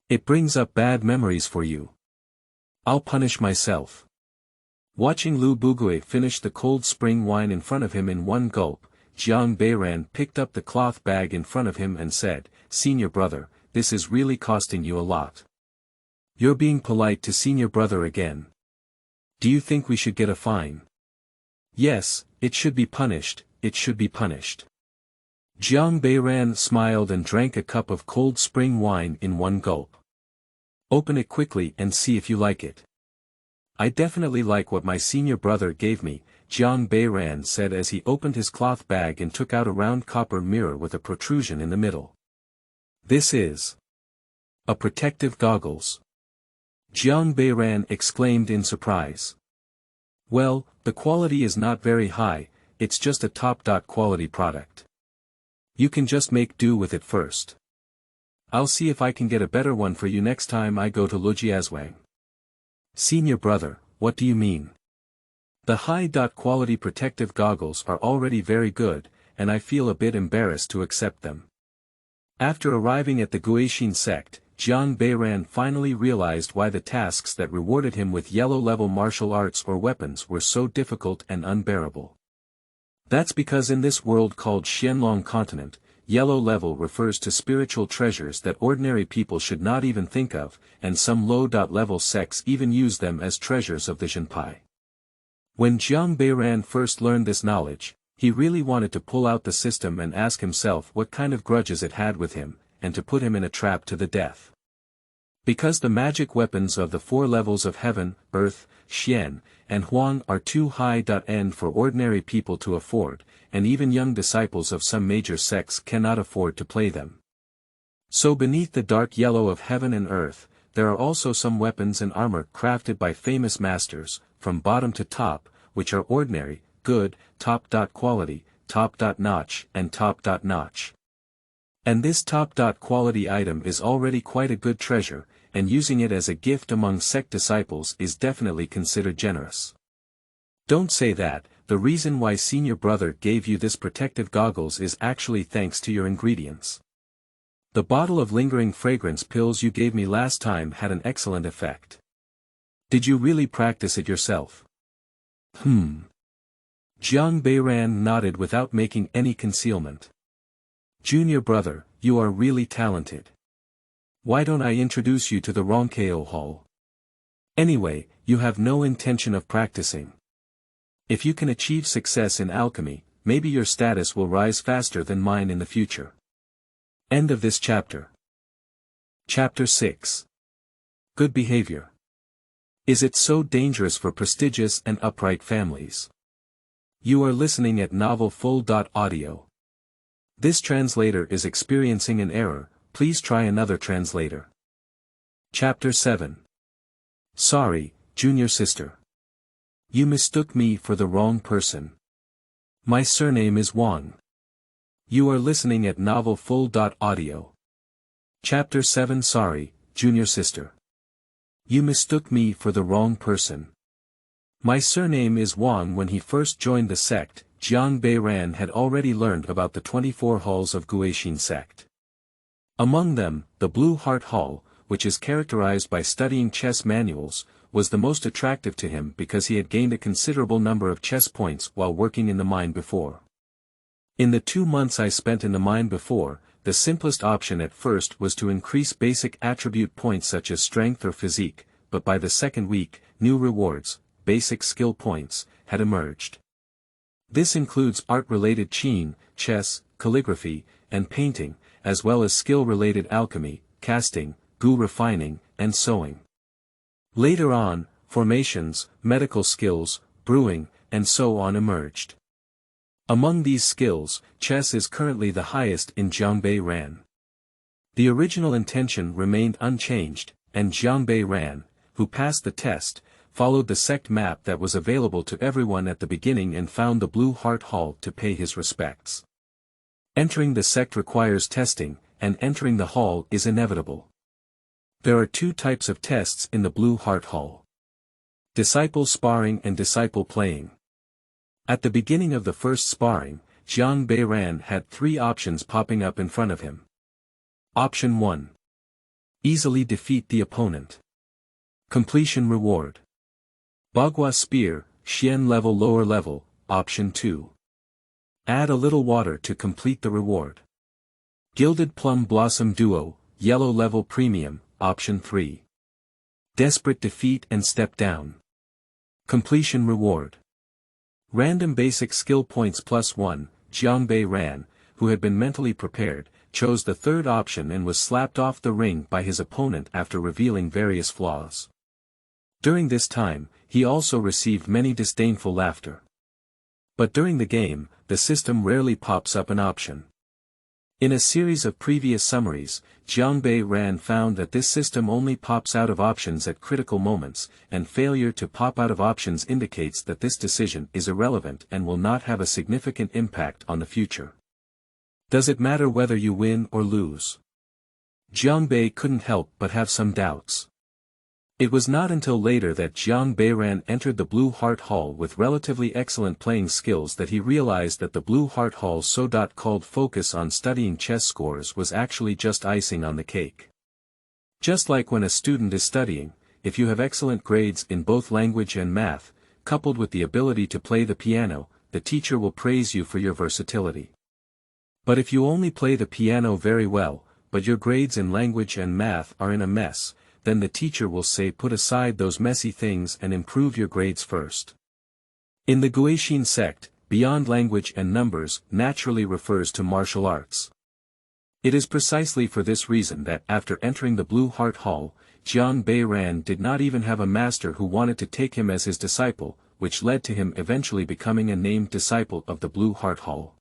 It brings up bad memories for you. I'll punish myself. Watching Lu Bague finish the cold spring wine in front of him in one gulp, Jiang Beiran picked up the cloth bag in front of him and said, senior brother, this is really costing you a lot. You're being polite to senior brother again. Do you think we should get a fine? Yes, it should be punished, it should be punished. Jiang Beiran smiled and drank a cup of cold spring wine in one gulp. Open it quickly and see if you like it. I definitely like what my senior brother gave me, Jiang Beiran said as he opened his cloth bag and took out a round copper mirror with a protrusion in the middle. This is a protective goggles. Jiang Beiran exclaimed in surprise. Well, the quality is not very high, it's just a top-quality product. You can just make do with it first. I'll see if I can get a better one for you next time I go to Wang. Senior brother, what do you mean? The high-quality protective goggles are already very good, and I feel a bit embarrassed to accept them. After arriving at the Guixin sect, Jiang Beiran finally realized why the tasks that rewarded him with yellow-level martial arts or weapons were so difficult and unbearable. That's because in this world called Xianlong continent, yellow level refers to spiritual treasures that ordinary people should not even think of, and some low-level sects even use them as treasures of the Zhenpai. When Jiang Beiran first learned this knowledge, he really wanted to pull out the system and ask himself what kind of grudges it had with him, and to put him in a trap to the death. Because the magic weapons of the 4 levels of heaven, earth, Xian, and Huang are too high-end for ordinary people to afford, and even young disciples of some major sects cannot afford to play them. So beneath the dark yellow of heaven and earth, there are also some weapons and armor crafted by famous masters, from bottom to top, which are ordinary, good, top-quality, top-notch, and top-notch. And this top-quality item is already quite a good treasure, and using it as a gift among sect disciples is definitely considered generous. Don't say that, the reason why senior brother gave you this protective goggles is actually thanks to your ingredients. The bottle of lingering fragrance pills you gave me last time had an excellent effect. Did you really practice it yourself? Jiang Beiran nodded without making any concealment. Junior brother, you are really talented. Why don't I introduce you to the Ronkeo Hall? Anyway, you have no intention of practicing. If you can achieve success in alchemy, maybe your status will rise faster than mine in the future. End of this chapter. Chapter 6. Good behavior. Is it so dangerous for prestigious and upright families? You are listening at Novel Full.audio. This translator is experiencing an error, please try another translator. Chapter 7. Sorry, junior sister. You mistook me for the wrong person. My surname is Wang. You are listening at Novel Full.audio. Chapter 7. Sorry, junior sister. You mistook me for the wrong person. My surname is Wang. When he first joined the sect, Jiang Beiran had already learned about the 24 halls of Guixin sect. Among them, the Blue Heart Hall, which is characterized by studying chess manuals, was the most attractive to him because he had gained a considerable number of chess points while working in the mine before. In the 2 months I spent in the mine before, the simplest option at first was to increase basic attribute points such as strength or physique, but by the second week, new rewards, basic skill points, had emerged. This includes art-related qin, chess, calligraphy, and painting, as well as skill-related alchemy, casting, gu refining, and sewing. Later on, formations, medical skills, brewing, and so on emerged. Among these skills, chess is currently the highest in Jiang Beiran. The original intention remained unchanged, and Jiang Beiran, who passed the test, followed the sect map that was available to everyone at the beginning and found the Blue Heart Hall to pay his respects. Entering the sect requires testing, and entering the hall is inevitable. There are 2 types of tests in the Blue Heart Hall. Disciple sparring and disciple playing. At the beginning of the first sparring, Jiang Beiran had 3 options popping up in front of him. Option 1. Easily defeat the opponent. Completion reward. Bagua spear, Xian level lower level, option 2. Add a little water to complete the reward. Gilded plum blossom duo, yellow level premium, option 3. Desperate defeat and step down. Completion reward. Random basic skill points +1, Jiang Beiran, who had been mentally prepared, chose the third option and was slapped off the ring by his opponent after revealing various flaws. During this time, he also received many disdainful laughter. But during the game, the system rarely pops up an option. In a series of previous summaries, Jiang Beiran found that this system only pops out of options at critical moments, and failure to pop out of options indicates that this decision is irrelevant and will not have a significant impact on the future. Does it matter whether you win or lose? Jiang Bei couldn't help but have some doubts. It was not until later that Jiang Beiran entered the Blue Heart Hall with relatively excellent playing skills that he realized that the Blue Heart Hall's so-called focus on studying chess scores was actually just icing on the cake. Just like when a student is studying, if you have excellent grades in both language and math, coupled with the ability to play the piano, the teacher will praise you for your versatility. But if you only play the piano very well, but your grades in language and math are in a mess, then the teacher will say put aside those messy things and improve your grades first. In the Guixin sect, beyond language and numbers naturally refers to martial arts. It is precisely for this reason that after entering the Blue Heart Hall, Jiang Beiran did not even have a master who wanted to take him as his disciple, which led to him eventually becoming a named disciple of the Blue Heart Hall.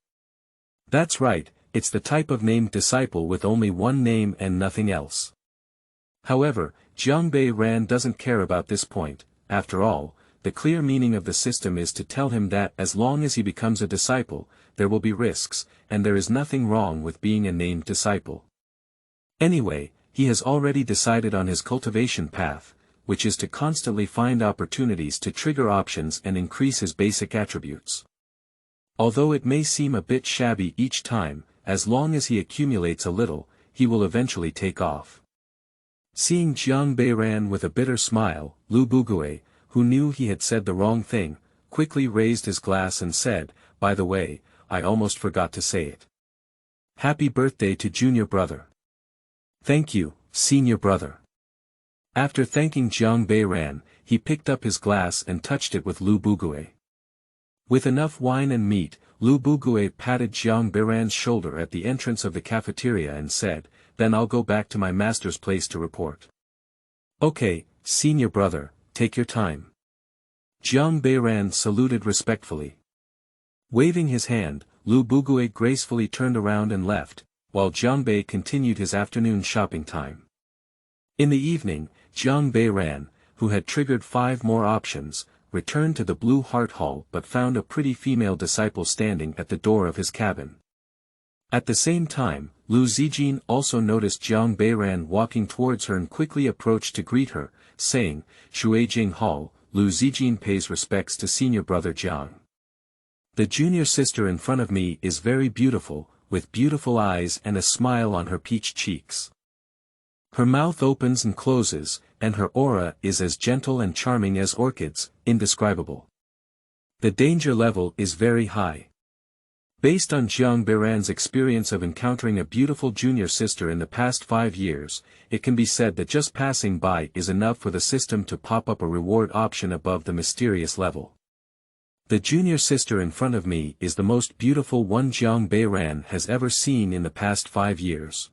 That's right, it's the type of named disciple with only one name and nothing else. However, Jiang Beiran doesn't care about this point. After all, the clear meaning of the system is to tell him that as long as he becomes a disciple, there will be risks, and there is nothing wrong with being a named disciple. Anyway, he has already decided on his cultivation path, which is to constantly find opportunities to trigger options and increase his basic attributes. Although it may seem a bit shabby each time, as long as he accumulates a little, he will eventually take off. Seeing Jiang Beiran with a bitter smile, Lu Bugui, who knew he had said the wrong thing, quickly raised his glass and said, "By the way, I almost forgot to say it. Happy birthday to junior brother." "Thank you, senior brother." After thanking Jiang Beiran, he picked up his glass and touched it with Lu Bugui. With enough wine and meat, Lu Bugui patted Jiang Beiran's shoulder at the entrance of the cafeteria and said, "Then I'll go back to my master's place to report." "Okay, senior brother, take your time." Jiang Beiran saluted respectfully. Waving his hand, Lu Bugui gracefully turned around and left, while Jiang Bei continued his afternoon shopping time. In the evening, Jiang Beiran, who had triggered 5 more options, returned to the Blue Heart Hall but found a pretty female disciple standing at the door of his cabin. At the same time, Lu Zijin also noticed Jiang Beiran walking towards her and quickly approached to greet her, saying, "Shuijing Hall, Lu Zijin pays respects to senior brother Jiang. The junior sister in front of me is very beautiful, with beautiful eyes and a smile on her peach cheeks. Her mouth opens and closes, and her aura is as gentle and charming as orchids, indescribable. The danger level is very high." Based on Jiang Beiran's experience of encountering a beautiful junior sister in the past 5 years, it can be said that just passing by is enough for the system to pop up a reward option above the mysterious level. The junior sister in front of me is the most beautiful one Jiang Beiran has ever seen in the past 5 years.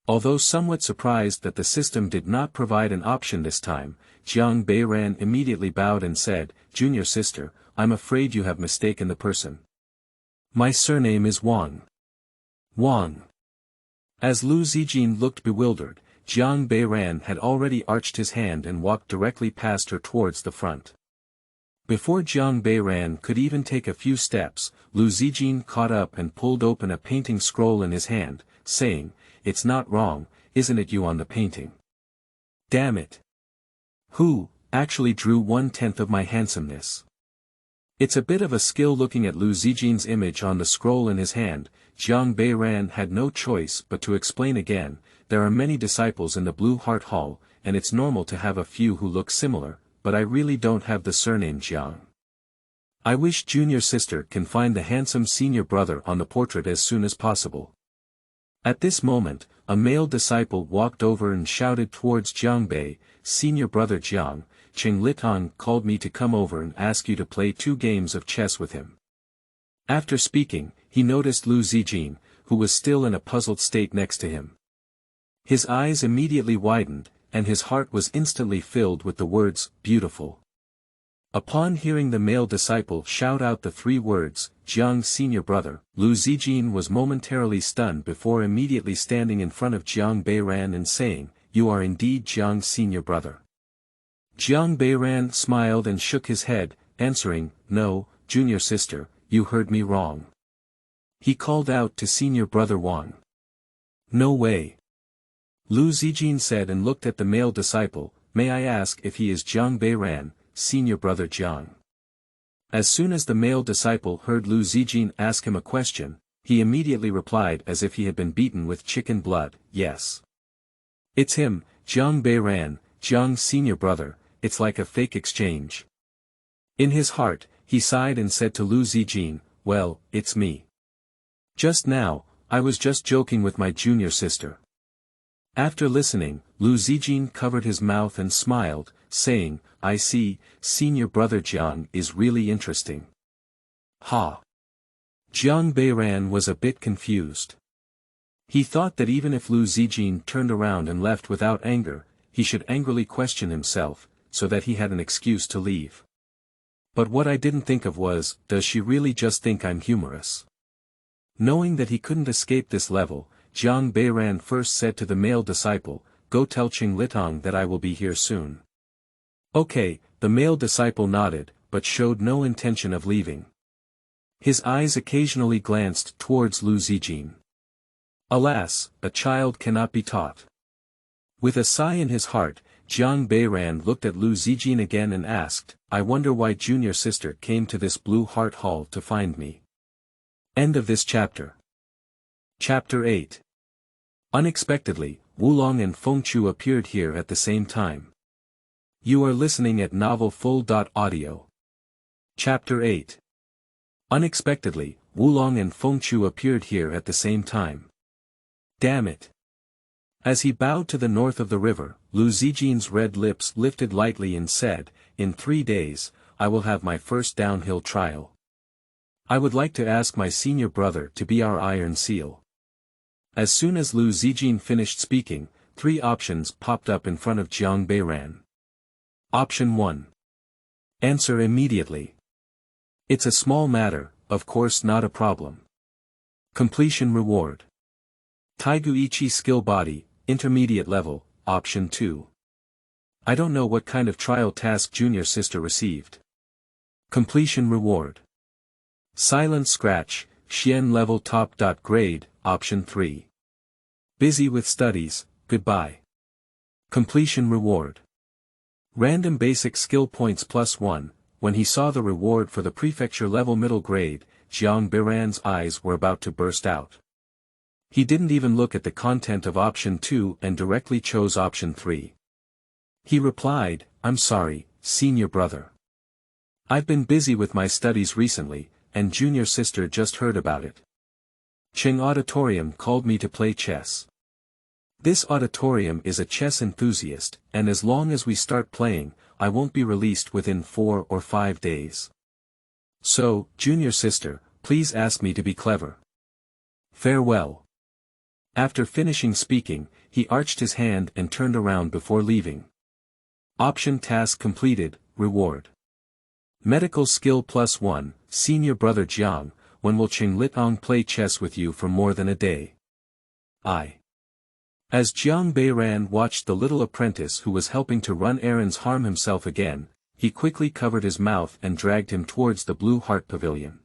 Although somewhat surprised that the system did not provide an option this time, Jiang Beiran immediately bowed and said, "Junior sister, I'm afraid you have mistaken the person. My surname is Wang." "Wang." As Lu Zijin looked bewildered, Jiang Beiran had already arched his hand and walked directly past her towards the front. Before Jiang Beiran could even take a few steps, Lu Zijin caught up and pulled open a painting scroll in his hand, saying, "It's not wrong, isn't it, you on the painting? Damn it. Who actually drew 1/10 of my handsomeness?" It's a bit of a skill. Looking at Lu Zijin's image on the scroll in his hand, Jiang Beiran had no choice but to explain again, "There are many disciples in the Blue Heart Hall, and it's normal to have a few who look similar, but I really don't have the surname Jiang. I wish junior sister can find the handsome senior brother on the portrait as soon as possible." At this moment, a male disciple walked over and shouted towards Jiang Bei, "Senior brother Jiang, Cheng Litong called me to come over and ask you to play 2 games of chess with him." After speaking, he noticed Lu Zijin, who was still in a puzzled state next to him. His eyes immediately widened, and his heart was instantly filled with the words, "beautiful." Upon hearing the male disciple shout out the 3 words, "Jiang senior brother," Lu Zijin was momentarily stunned before immediately standing in front of Jiang Beiran and saying, "You are indeed Jiang senior brother." Jiang Beiran smiled and shook his head, answering, "No, junior sister, you heard me wrong. He called out to senior brother Wang. No way. Lu Zijin said and looked at the male disciple, may I ask if he is Jiang Beiran, senior brother Jiang? As soon as the male disciple heard Lu Zijin ask him a question, he immediately replied as if he had been beaten with chicken blood, yes. It's him, Jiang Beiran, Jiang's senior brother, it's like a fake exchange. In his heart, he sighed and said to Lu Zijin, well, it's me. Just now, I was just joking with my junior sister. After listening, Lu Zijin covered his mouth and smiled, saying, I see, senior brother Jiang is really interesting. Ha! Jiang Beiran was a bit confused. He thought that even if Lu Zijin turned around and left without anger, he should angrily question himself, so that he had an excuse to leave. But what I didn't think of was, does she really just think I'm humorous? Knowing that he couldn't escape this level, Jiang Beiran first said to the male disciple, go tell Qing Litong that I will be here soon. Okay, the male disciple nodded, but showed no intention of leaving. His eyes occasionally glanced towards Lu Zijin. Alas, a child cannot be taught. With a sigh in his heart, Jiang Beiran looked at Lu Zijin again and asked, I wonder why junior sister came to this Blue Heart Hall to find me. End of this chapter. Chapter 8. Unexpectedly, Wolong and Fengchu appeared here at the same time. You are listening at novelfull.audio. Chapter 8. Unexpectedly, Wolong and Fengchu appeared here at the same time. Damn it. As he bowed to the north of the river, Lu Zijin's red lips lifted lightly and said, in 3 days, I will have my first downhill trial. I would like to ask my senior brother to be our iron seal. As soon as Lu Zijin finished speaking, 3 options popped up in front of Jiang Beiran. Option 1. Answer immediately. It's a small matter, of course not a problem. Completion reward. Taigu Ichi skill body, intermediate level, option 2. I don't know what kind of trial task junior sister received. Completion reward. Silent scratch, Xian level top. Grade, option 3. Busy with studies, goodbye. Completion reward. Random basic skill points +1, when he saw the reward for the prefecture level middle grade, Jiang Beiran's eyes were about to burst out. He didn't even look at the content of option 2 and directly chose option 3. He replied, I'm sorry, senior brother. I've been busy with my studies recently, and junior sister just heard about it. Qing Auditorium called me to play chess. This auditorium is a chess enthusiast, and as long as we start playing, I won't be released within 4 or 5 days. So, junior sister, please ask me to be clever. Farewell. After finishing speaking, he arched his hand and turned around before leaving. Option task completed, reward. Medical skill +1, senior brother Jiang, when will Qing Litong play chess with you for more than a day? As Jiang Beiran watched the little apprentice who was helping to run errands harm himself again, he quickly covered his mouth and dragged him towards the Blue Heart Pavilion.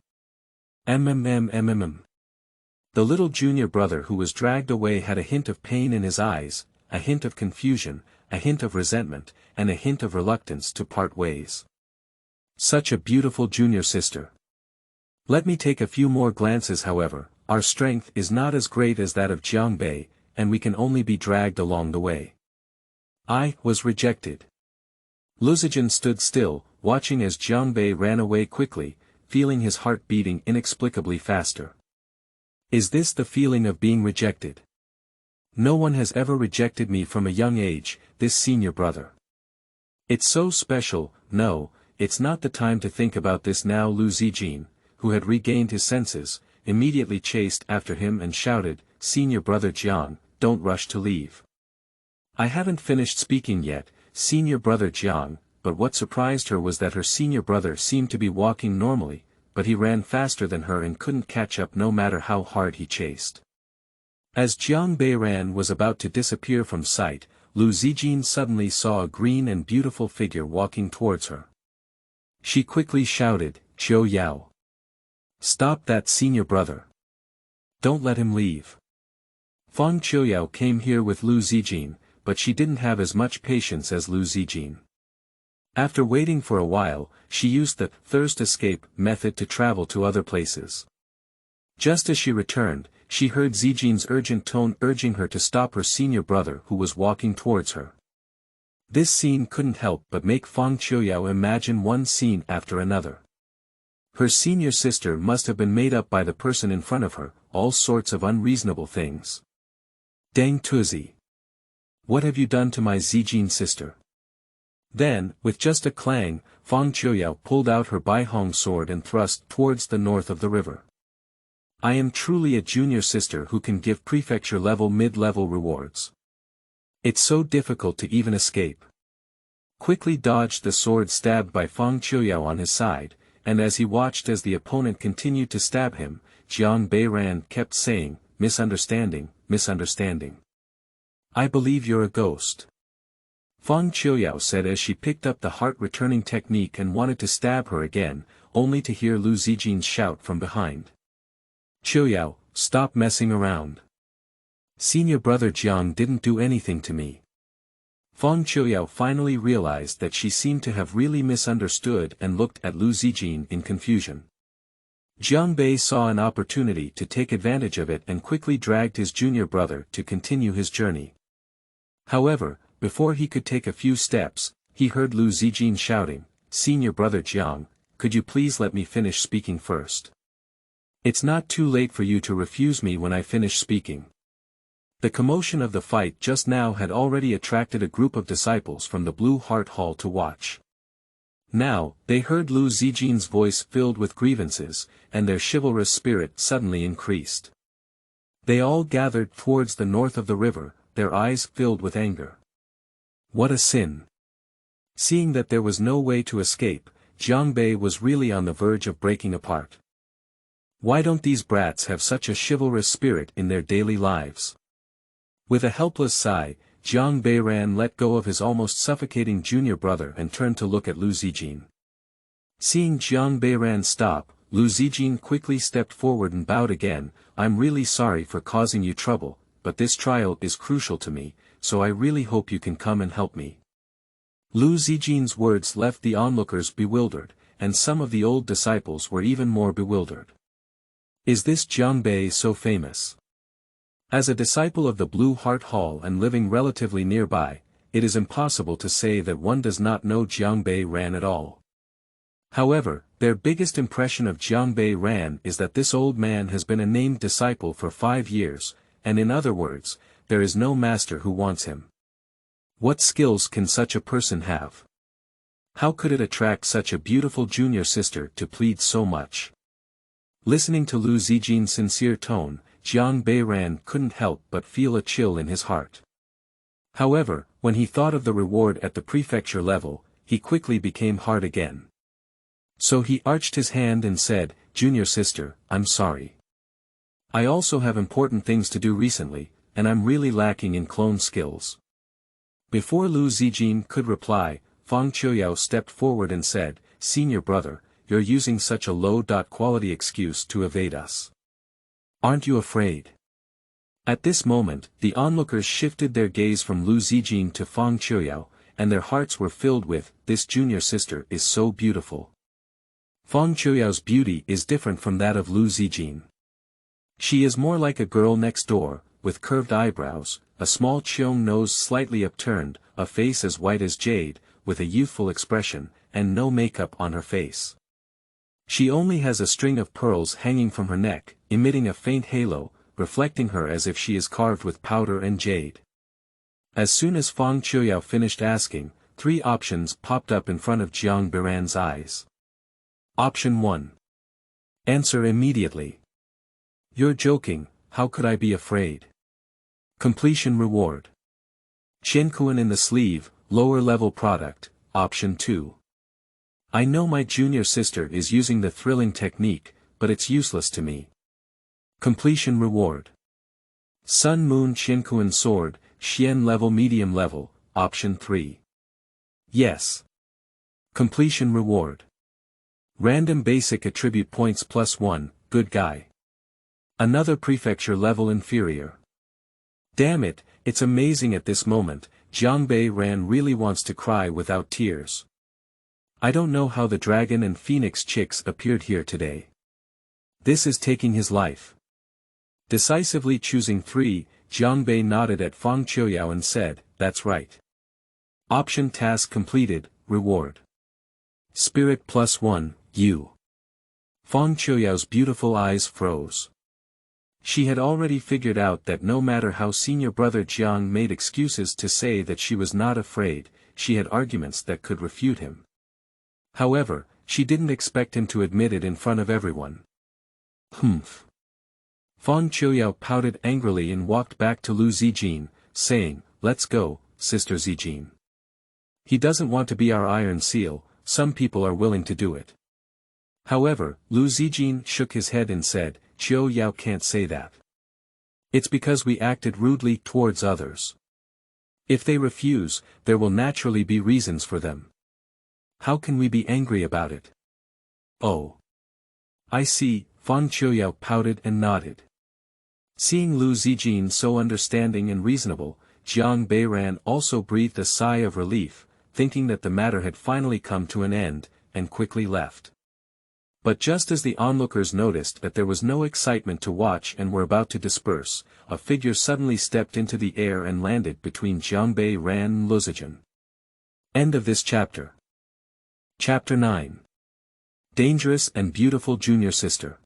The little junior brother who was dragged away had a hint of pain in his eyes, a hint of confusion, a hint of resentment, and a hint of reluctance to part ways. Such a beautiful junior sister. Let me take a few more glances however, our strength is not as great as that of Jiang Bei, and we can only be dragged along the way. I was rejected. Lu Zijin stood still, watching as Jiang Bei ran away quickly, feeling his heart beating inexplicably faster. Is this the feeling of being rejected? No one has ever rejected me from a young age, this senior brother. It's so special. No, it's not the time to think about this now. Lu Zijin, who had regained his senses, immediately chased after him and shouted, Senior brother Jiang, don't rush to leave. I haven't finished speaking yet, senior brother Jiang, but what surprised her was that her senior brother seemed to be walking normally, but he ran faster than her and couldn't catch up no matter how hard he chased. As Jiang Beiran was about to disappear from sight, Lu Zijin suddenly saw a green and beautiful figure walking towards her. She quickly shouted, Qiu Yao. Stop that, senior brother. Don't let him leave. Fang Qiuyao came here with Lu Zijin, but she didn't have as much patience as Lu Zijin. After waiting for a while, she used the thirst escape method to travel to other places. Just as she returned, she heard Zijin's urgent tone urging her to stop her senior brother who was walking towards her. This scene couldn't help but make Fang Qiuyao imagine one scene after another. Her senior sister must have been made up by the person in front of her, all sorts of unreasonable things. Dang Tuzi! What have you done to my Zijin sister? Then, with just a clang, Fang Qiuyao pulled out her Baihong sword and thrust towards the north of the river. I am truly a junior sister who can give prefecture-level mid-level rewards. It's so difficult to even escape. Quickly dodged the sword stabbed by Fang Qiuyao on his side, and as he watched as the opponent continued to stab him, Jiang Beiran kept saying, misunderstanding, misunderstanding. I believe you're a ghost. Fang Qiuyao said as she picked up the heart-returning technique and wanted to stab her again, only to hear Lu Zijin's shout from behind. Qiuyao, stop messing around. Senior brother Jiang didn't do anything to me. Fang Qiuyao finally realized that she seemed to have really misunderstood and looked at Lu Zijin in confusion. Jiang Bei saw an opportunity to take advantage of it and quickly dragged his junior brother to continue his journey. However, before he could take a few steps, he heard Lu Zijin shouting, Senior brother Jiang, could you please let me finish speaking first? It's not too late for you to refuse me when I finish speaking. The commotion of the fight just now had already attracted a group of disciples from the Blue Heart Hall to watch. Now, they heard Lu Zijin's voice filled with grievances, and their chivalrous spirit suddenly increased. They all gathered towards the north of the river, their eyes filled with anger. What a sin! Seeing that there was no way to escape, Jiang Bei was really on the verge of breaking apart. Why don't these brats have such a chivalrous spirit in their daily lives? With a helpless sigh, Jiang Beiran let go of his almost suffocating junior brother and turned to look at Lu Zijin. Seeing Jiang Beiran stop, Lu Zijin quickly stepped forward and bowed again. I'm really sorry for causing you trouble, but this trial is crucial to me, so I really hope you can come and help me. Lu Zijin's words left the onlookers bewildered, and some of the old disciples were even more bewildered. Is this Jiang Bei so famous? As a disciple of the Blue Heart Hall and living relatively nearby, it is impossible to say that one does not know Jiang Beiran at all. However, their biggest impression of Jiang Beiran is that this old man has been a named disciple for 5 years, and in other words, there is no master who wants him. What skills can such a person have? How could it attract such a beautiful junior sister to plead so much? Listening to Lu Zijin's sincere tone, Jiang Beiran couldn't help but feel a chill in his heart. However, when he thought of the reward at the prefecture level, he quickly became hard again. So he arched his hand and said, Junior sister, I'm sorry. I also have important things to do recently, and I'm really lacking in clone skills. Before Lu Zijin could reply, Fang Qiuyao stepped forward and said, Senior brother, you're using such a low-quality excuse to evade us. Aren't you afraid? At this moment, the onlookers shifted their gaze from Lu Zijin to Fang Qiuyao, and their hearts were filled with, this junior sister is so beautiful. Fang Qiuyao's beauty is different from that of Lu Zijin. She is more like a girl next door, with curved eyebrows, a small cheong nose slightly upturned, a face as white as jade, with a youthful expression, and no makeup on her face. She only has a string of pearls hanging from her neck, emitting a faint halo, reflecting her as if she is carved with powder and jade. As soon as Fang Qiuyao finished asking, 3 options popped up in front of Jiang Beiran's eyes. Option 1. Answer immediately. You're joking, how could I be afraid? Completion reward. Qiankuan in the sleeve, lower level product. Option 2. I know my junior sister is using the thrilling technique, but it's useless to me. Completion reward. Sun Moon Qiankuan sword, Xian level medium level. Option 3. Yes. Completion reward. Random basic attribute points +1, good guy. Another prefecture level inferior. Damn it, it's amazing at this moment, Jiang Ran really wants to cry without tears. I don't know how the dragon and phoenix chicks appeared here today. This is taking his life. Decisively choosing 3, Jiang Bei nodded at Fang Qiuyao and said, that's right. Option task completed, reward. Spirit +1, you. Fang Qiuyao's beautiful eyes froze. She had already figured out that no matter how senior brother Jiang made excuses to say that she was not afraid, she had arguments that could refute him. However, she didn't expect him to admit it in front of everyone. Humph. Fang Qiuyao pouted angrily and walked back to Lu Zijin, saying, let's go, Sister Zijin. He doesn't want to be our iron seal, some people are willing to do it. However, Lu Zijin shook his head and said, Qiu Yao can't say that. It's because we acted rudely towards others. If they refuse, there will naturally be reasons for them. How can we be angry about it? Oh. I see, Fang Qiuyao pouted and nodded. Seeing Lu Zijin so understanding and reasonable, Jiang Beiran also breathed a sigh of relief, thinking that the matter had finally come to an end, and quickly left. But just as the onlookers noticed that there was no excitement to watch and were about to disperse, a figure suddenly stepped into the air and landed between Jiang Beiran and Lu Zijin. End of this chapter. Chapter 9. Dangerous and Beautiful Junior Sister.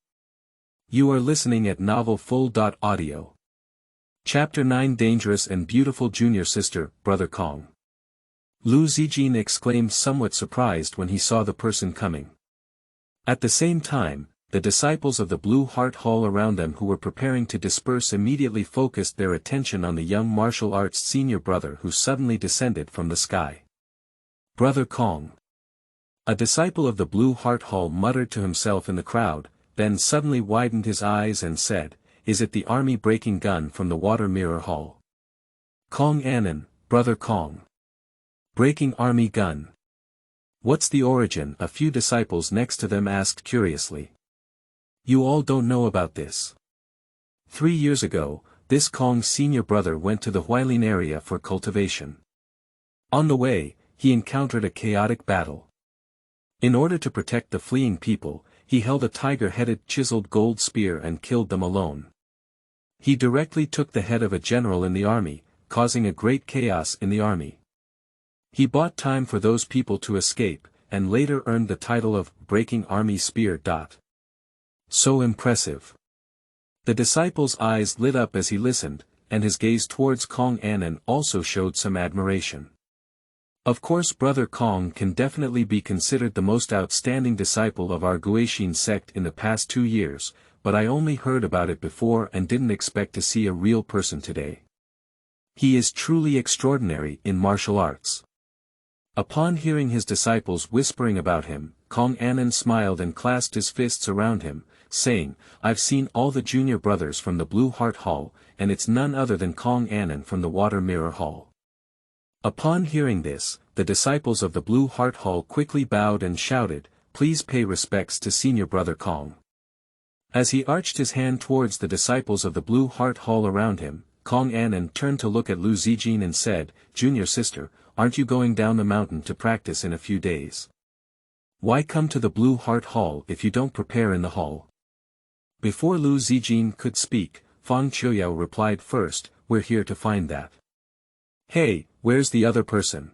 You are listening at novelfull.audio. Chapter 9 Dangerous and Beautiful Junior Sister, Brother Kong. Lu Zijin exclaimed somewhat surprised when he saw the person coming. At the same time, the disciples of the Blue Heart Hall around them who were preparing to disperse immediately focused their attention on the young martial arts senior brother who suddenly descended from the sky. Brother Kong. A disciple of the Blue Heart Hall muttered to himself in the crowd, then suddenly widened his eyes and said, is it the army breaking gun from the Water Mirror Hall? Kong Anan, Brother Kong. Breaking army gun. What's the origin? A few disciples next to them asked curiously. You all don't know about this. 3 years ago, this Kong's senior brother went to the Huailin area for cultivation. On the way, he encountered a chaotic battle. In order to protect the fleeing people, he held a tiger-headed chiseled gold spear and killed them alone. He directly took the head of a general in the army, causing a great chaos in the army. He bought time for those people to escape, and later earned the title of Breaking Army Spear. So impressive. The disciple's eyes lit up as he listened, and his gaze towards Kong Anan also showed some admiration. Of course Brother Kong can definitely be considered the most outstanding disciple of our Guixin sect in the past 2 years, but I only heard about it before and didn't expect to see a real person today. He is truly extraordinary in martial arts. Upon hearing his disciples whispering about him, Kong Anan smiled and clasped his fists around him, saying, I've seen all the junior brothers from the Blue Heart Hall, and it's none other than Kong Anan from the Water Mirror Hall. Upon hearing this, the disciples of the Blue Heart Hall quickly bowed and shouted, please pay respects to senior brother Kong. As he arched his hand towards the disciples of the Blue Heart Hall around him, Kong Anan turned to look at Lu Zijin and said, Junior sister, aren't you going down the mountain to practice in a few days? Why come to the Blue Heart Hall if you don't prepare in the hall? Before Lu Zijin could speak, Fang Qiuyao replied first, we're here to find that. Hey, where's the other person?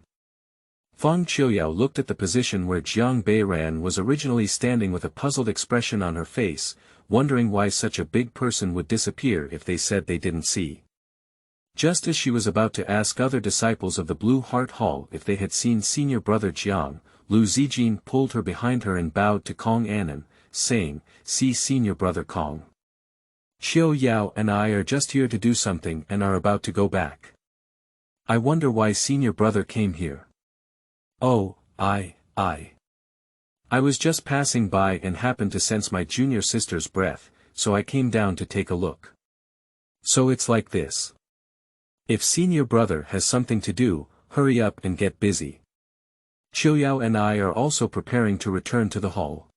Fang Qiuyao looked at the position where Jiang Beiran was originally standing with a puzzled expression on her face, wondering why such a big person would disappear if they said they didn't see. Just as she was about to ask other disciples of the Blue Heart Hall if they had seen senior brother Jiang, Lu Zijin pulled her behind her and bowed to Kong Anan, saying, see senior brother Kong. Qiu Yao and I are just here to do something and are about to go back. I wonder why senior brother came here. Oh, I was just passing by and happened to sense my junior sister's breath, so I came down to take a look. So it's like this. If senior brother has something to do, hurry up and get busy. Qiu Yao and I are also preparing to return to the hall.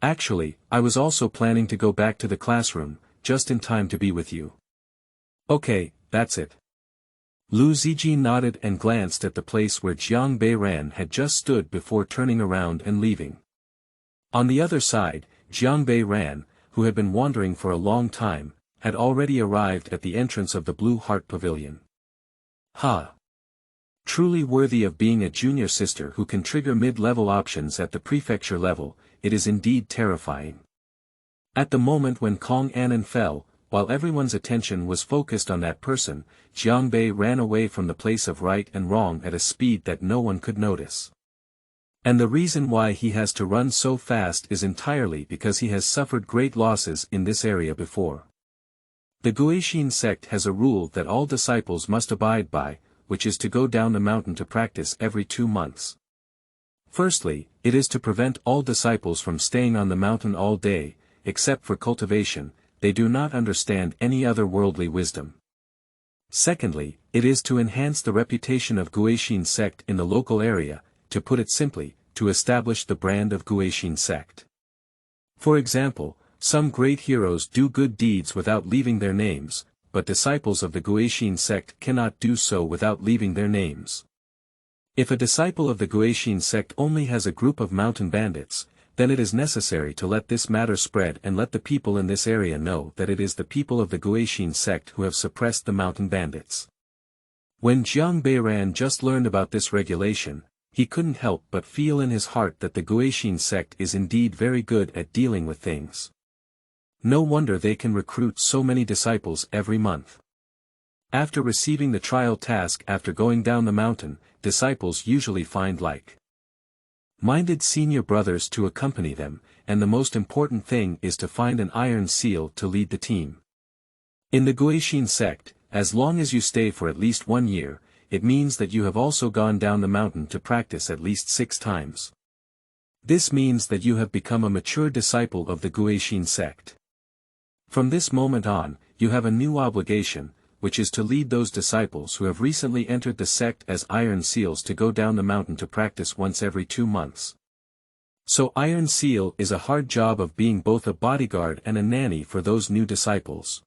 Actually, I was also planning to go back to the classroom, just in time to be with you. Okay, that's it. Lu Ziji nodded and glanced at the place where Jiang Beiran had just stood before turning around and leaving. On the other side, Jiang Beiran, who had been wandering for a long time, had already arrived at the entrance of the Blue Heart Pavilion. Ha! Truly worthy of being a junior sister who can trigger mid-level options at the prefecture level, it is indeed terrifying. At the moment when Kong Anan fell, while everyone's attention was focused on that person, Jiang Bei ran away from the place of right and wrong at a speed that no one could notice. And the reason why he has to run so fast is entirely because he has suffered great losses in this area before. The Guixin sect has a rule that all disciples must abide by, which is to go down the mountain to practice every 2 months. Firstly, it is to prevent all disciples from staying on the mountain all day, except for cultivation. They do not understand any other worldly wisdom. Secondly, it is to enhance the reputation of Guixin sect in the local area, to put it simply, to establish the brand of Guixin sect. For example, some great heroes do good deeds without leaving their names, but disciples of the Guixin sect cannot do so without leaving their names. If a disciple of the Guixin sect only has a group of mountain bandits, then it is necessary to let this matter spread and let the people in this area know that it is the people of the Guixin sect who have suppressed the mountain bandits. When Jiang Beiran just learned about this regulation, he couldn't help but feel in his heart that the Guixin sect is indeed very good at dealing with things. No wonder they can recruit so many disciples every month. After receiving the trial task after going down the mountain, disciples usually find like-minded senior brothers to accompany them, and the most important thing is to find an iron seal to lead the team. In the Guixin sect, as long as you stay for at least 1 year, it means that you have also gone down the mountain to practice at least 6 times. This means that you have become a mature disciple of the Guixin sect. From this moment on, you have a new obligation, which is to lead those disciples who have recently entered the sect as Iron Seals to go down the mountain to practice once every 2 months. So Iron Seal is a hard job of being both a bodyguard and a nanny for those new disciples.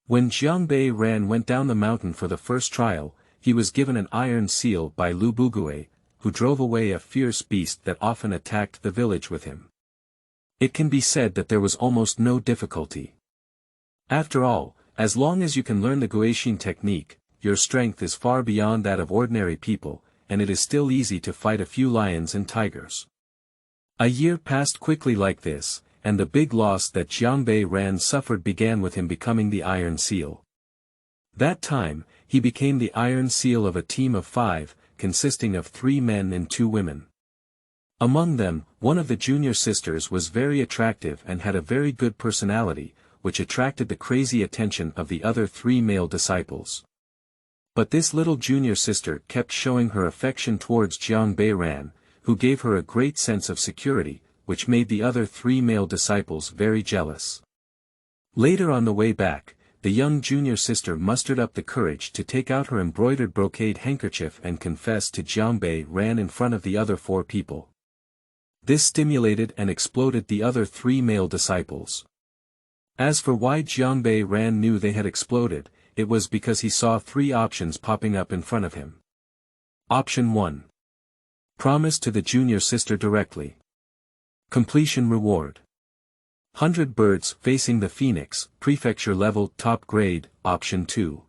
When Jiang Beiran went down the mountain for the first trial, he was given an Iron Seal by Lu Bugue, who drove away a fierce beast that often attacked the village with him. It can be said that there was almost no difficulty. After all, as long as you can learn the Guixin technique, your strength is far beyond that of ordinary people, and it is still easy to fight a few lions and tigers. A year passed quickly like this, and the big loss that Jiang Beiran suffered began with him becoming the Iron Seal. That time, he became the Iron Seal of a team of 5, consisting of 3 men and 2 women. Among them, one of the junior sisters was very attractive and had a very good personality, which attracted the crazy attention of the other 3 male disciples. But this little junior sister kept showing her affection towards Jiang Beiran, who gave her a great sense of security, which made the other 3 male disciples very jealous. Later on the way back, the young junior sister mustered up the courage to take out her embroidered brocade handkerchief and confess to Jiang Beiran in front of the other 4 people. This stimulated and exploded the other 3 male disciples. As for why Jiang Beiran knew they had exploded, it was because he saw 3 options popping up in front of him. Option 1. Promise to the junior sister directly. Completion reward. 100 birds facing the phoenix, prefecture level top grade. Option 2.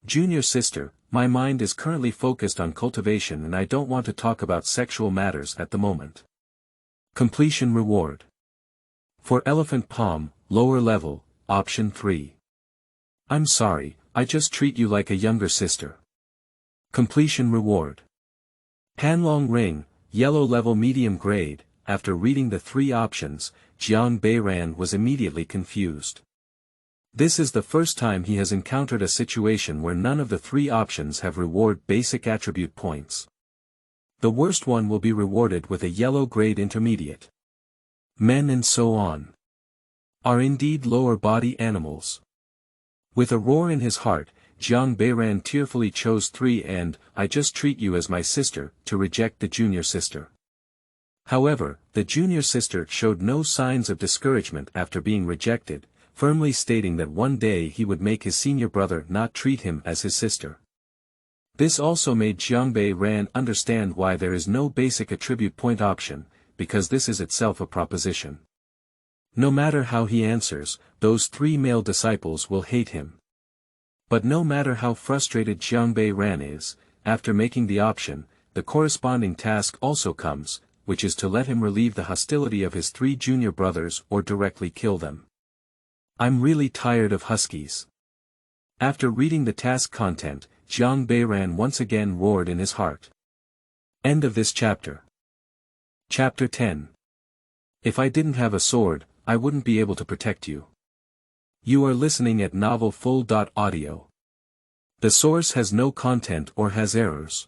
Junior sister, my mind is currently focused on cultivation and I don't want to talk about sexual matters at the moment. Completion reward. For elephant palm, lower level. Option 3. I'm sorry, I just treat you like a younger sister. Completion reward. Hanlong ring, yellow level medium grade. After reading the 3 options, Jiang Beiran was immediately confused. This is the first time he has encountered a situation where none of the 3 options have reward basic attribute points. The worst one will be rewarded with a yellow grade intermediate. Men and so on are indeed lower body animals. With a roar in his heart, Jiang Beiran tearfully chose 3 and, I just treat you as my sister, to reject the junior sister. However, the junior sister showed no signs of discouragement after being rejected, firmly stating that one day he would make his senior brother not treat him as his sister. This also made Xiangbei Ran understand why there is no basic attribute point option, because this is itself a proposition. No matter how he answers, those three male disciples will hate him. But no matter how frustrated Xiangbei Ran is, after making the option, the corresponding task also comes, which is to let him relieve the hostility of his three junior brothers or directly kill them. I'm really tired of huskies. After reading the task content, Jiang Beiran once again roared in his heart. End of this chapter. Chapter 10. If I didn't have a sword, I wouldn't be able to protect you. You are listening at novelfull.audio. The source has no content or has errors.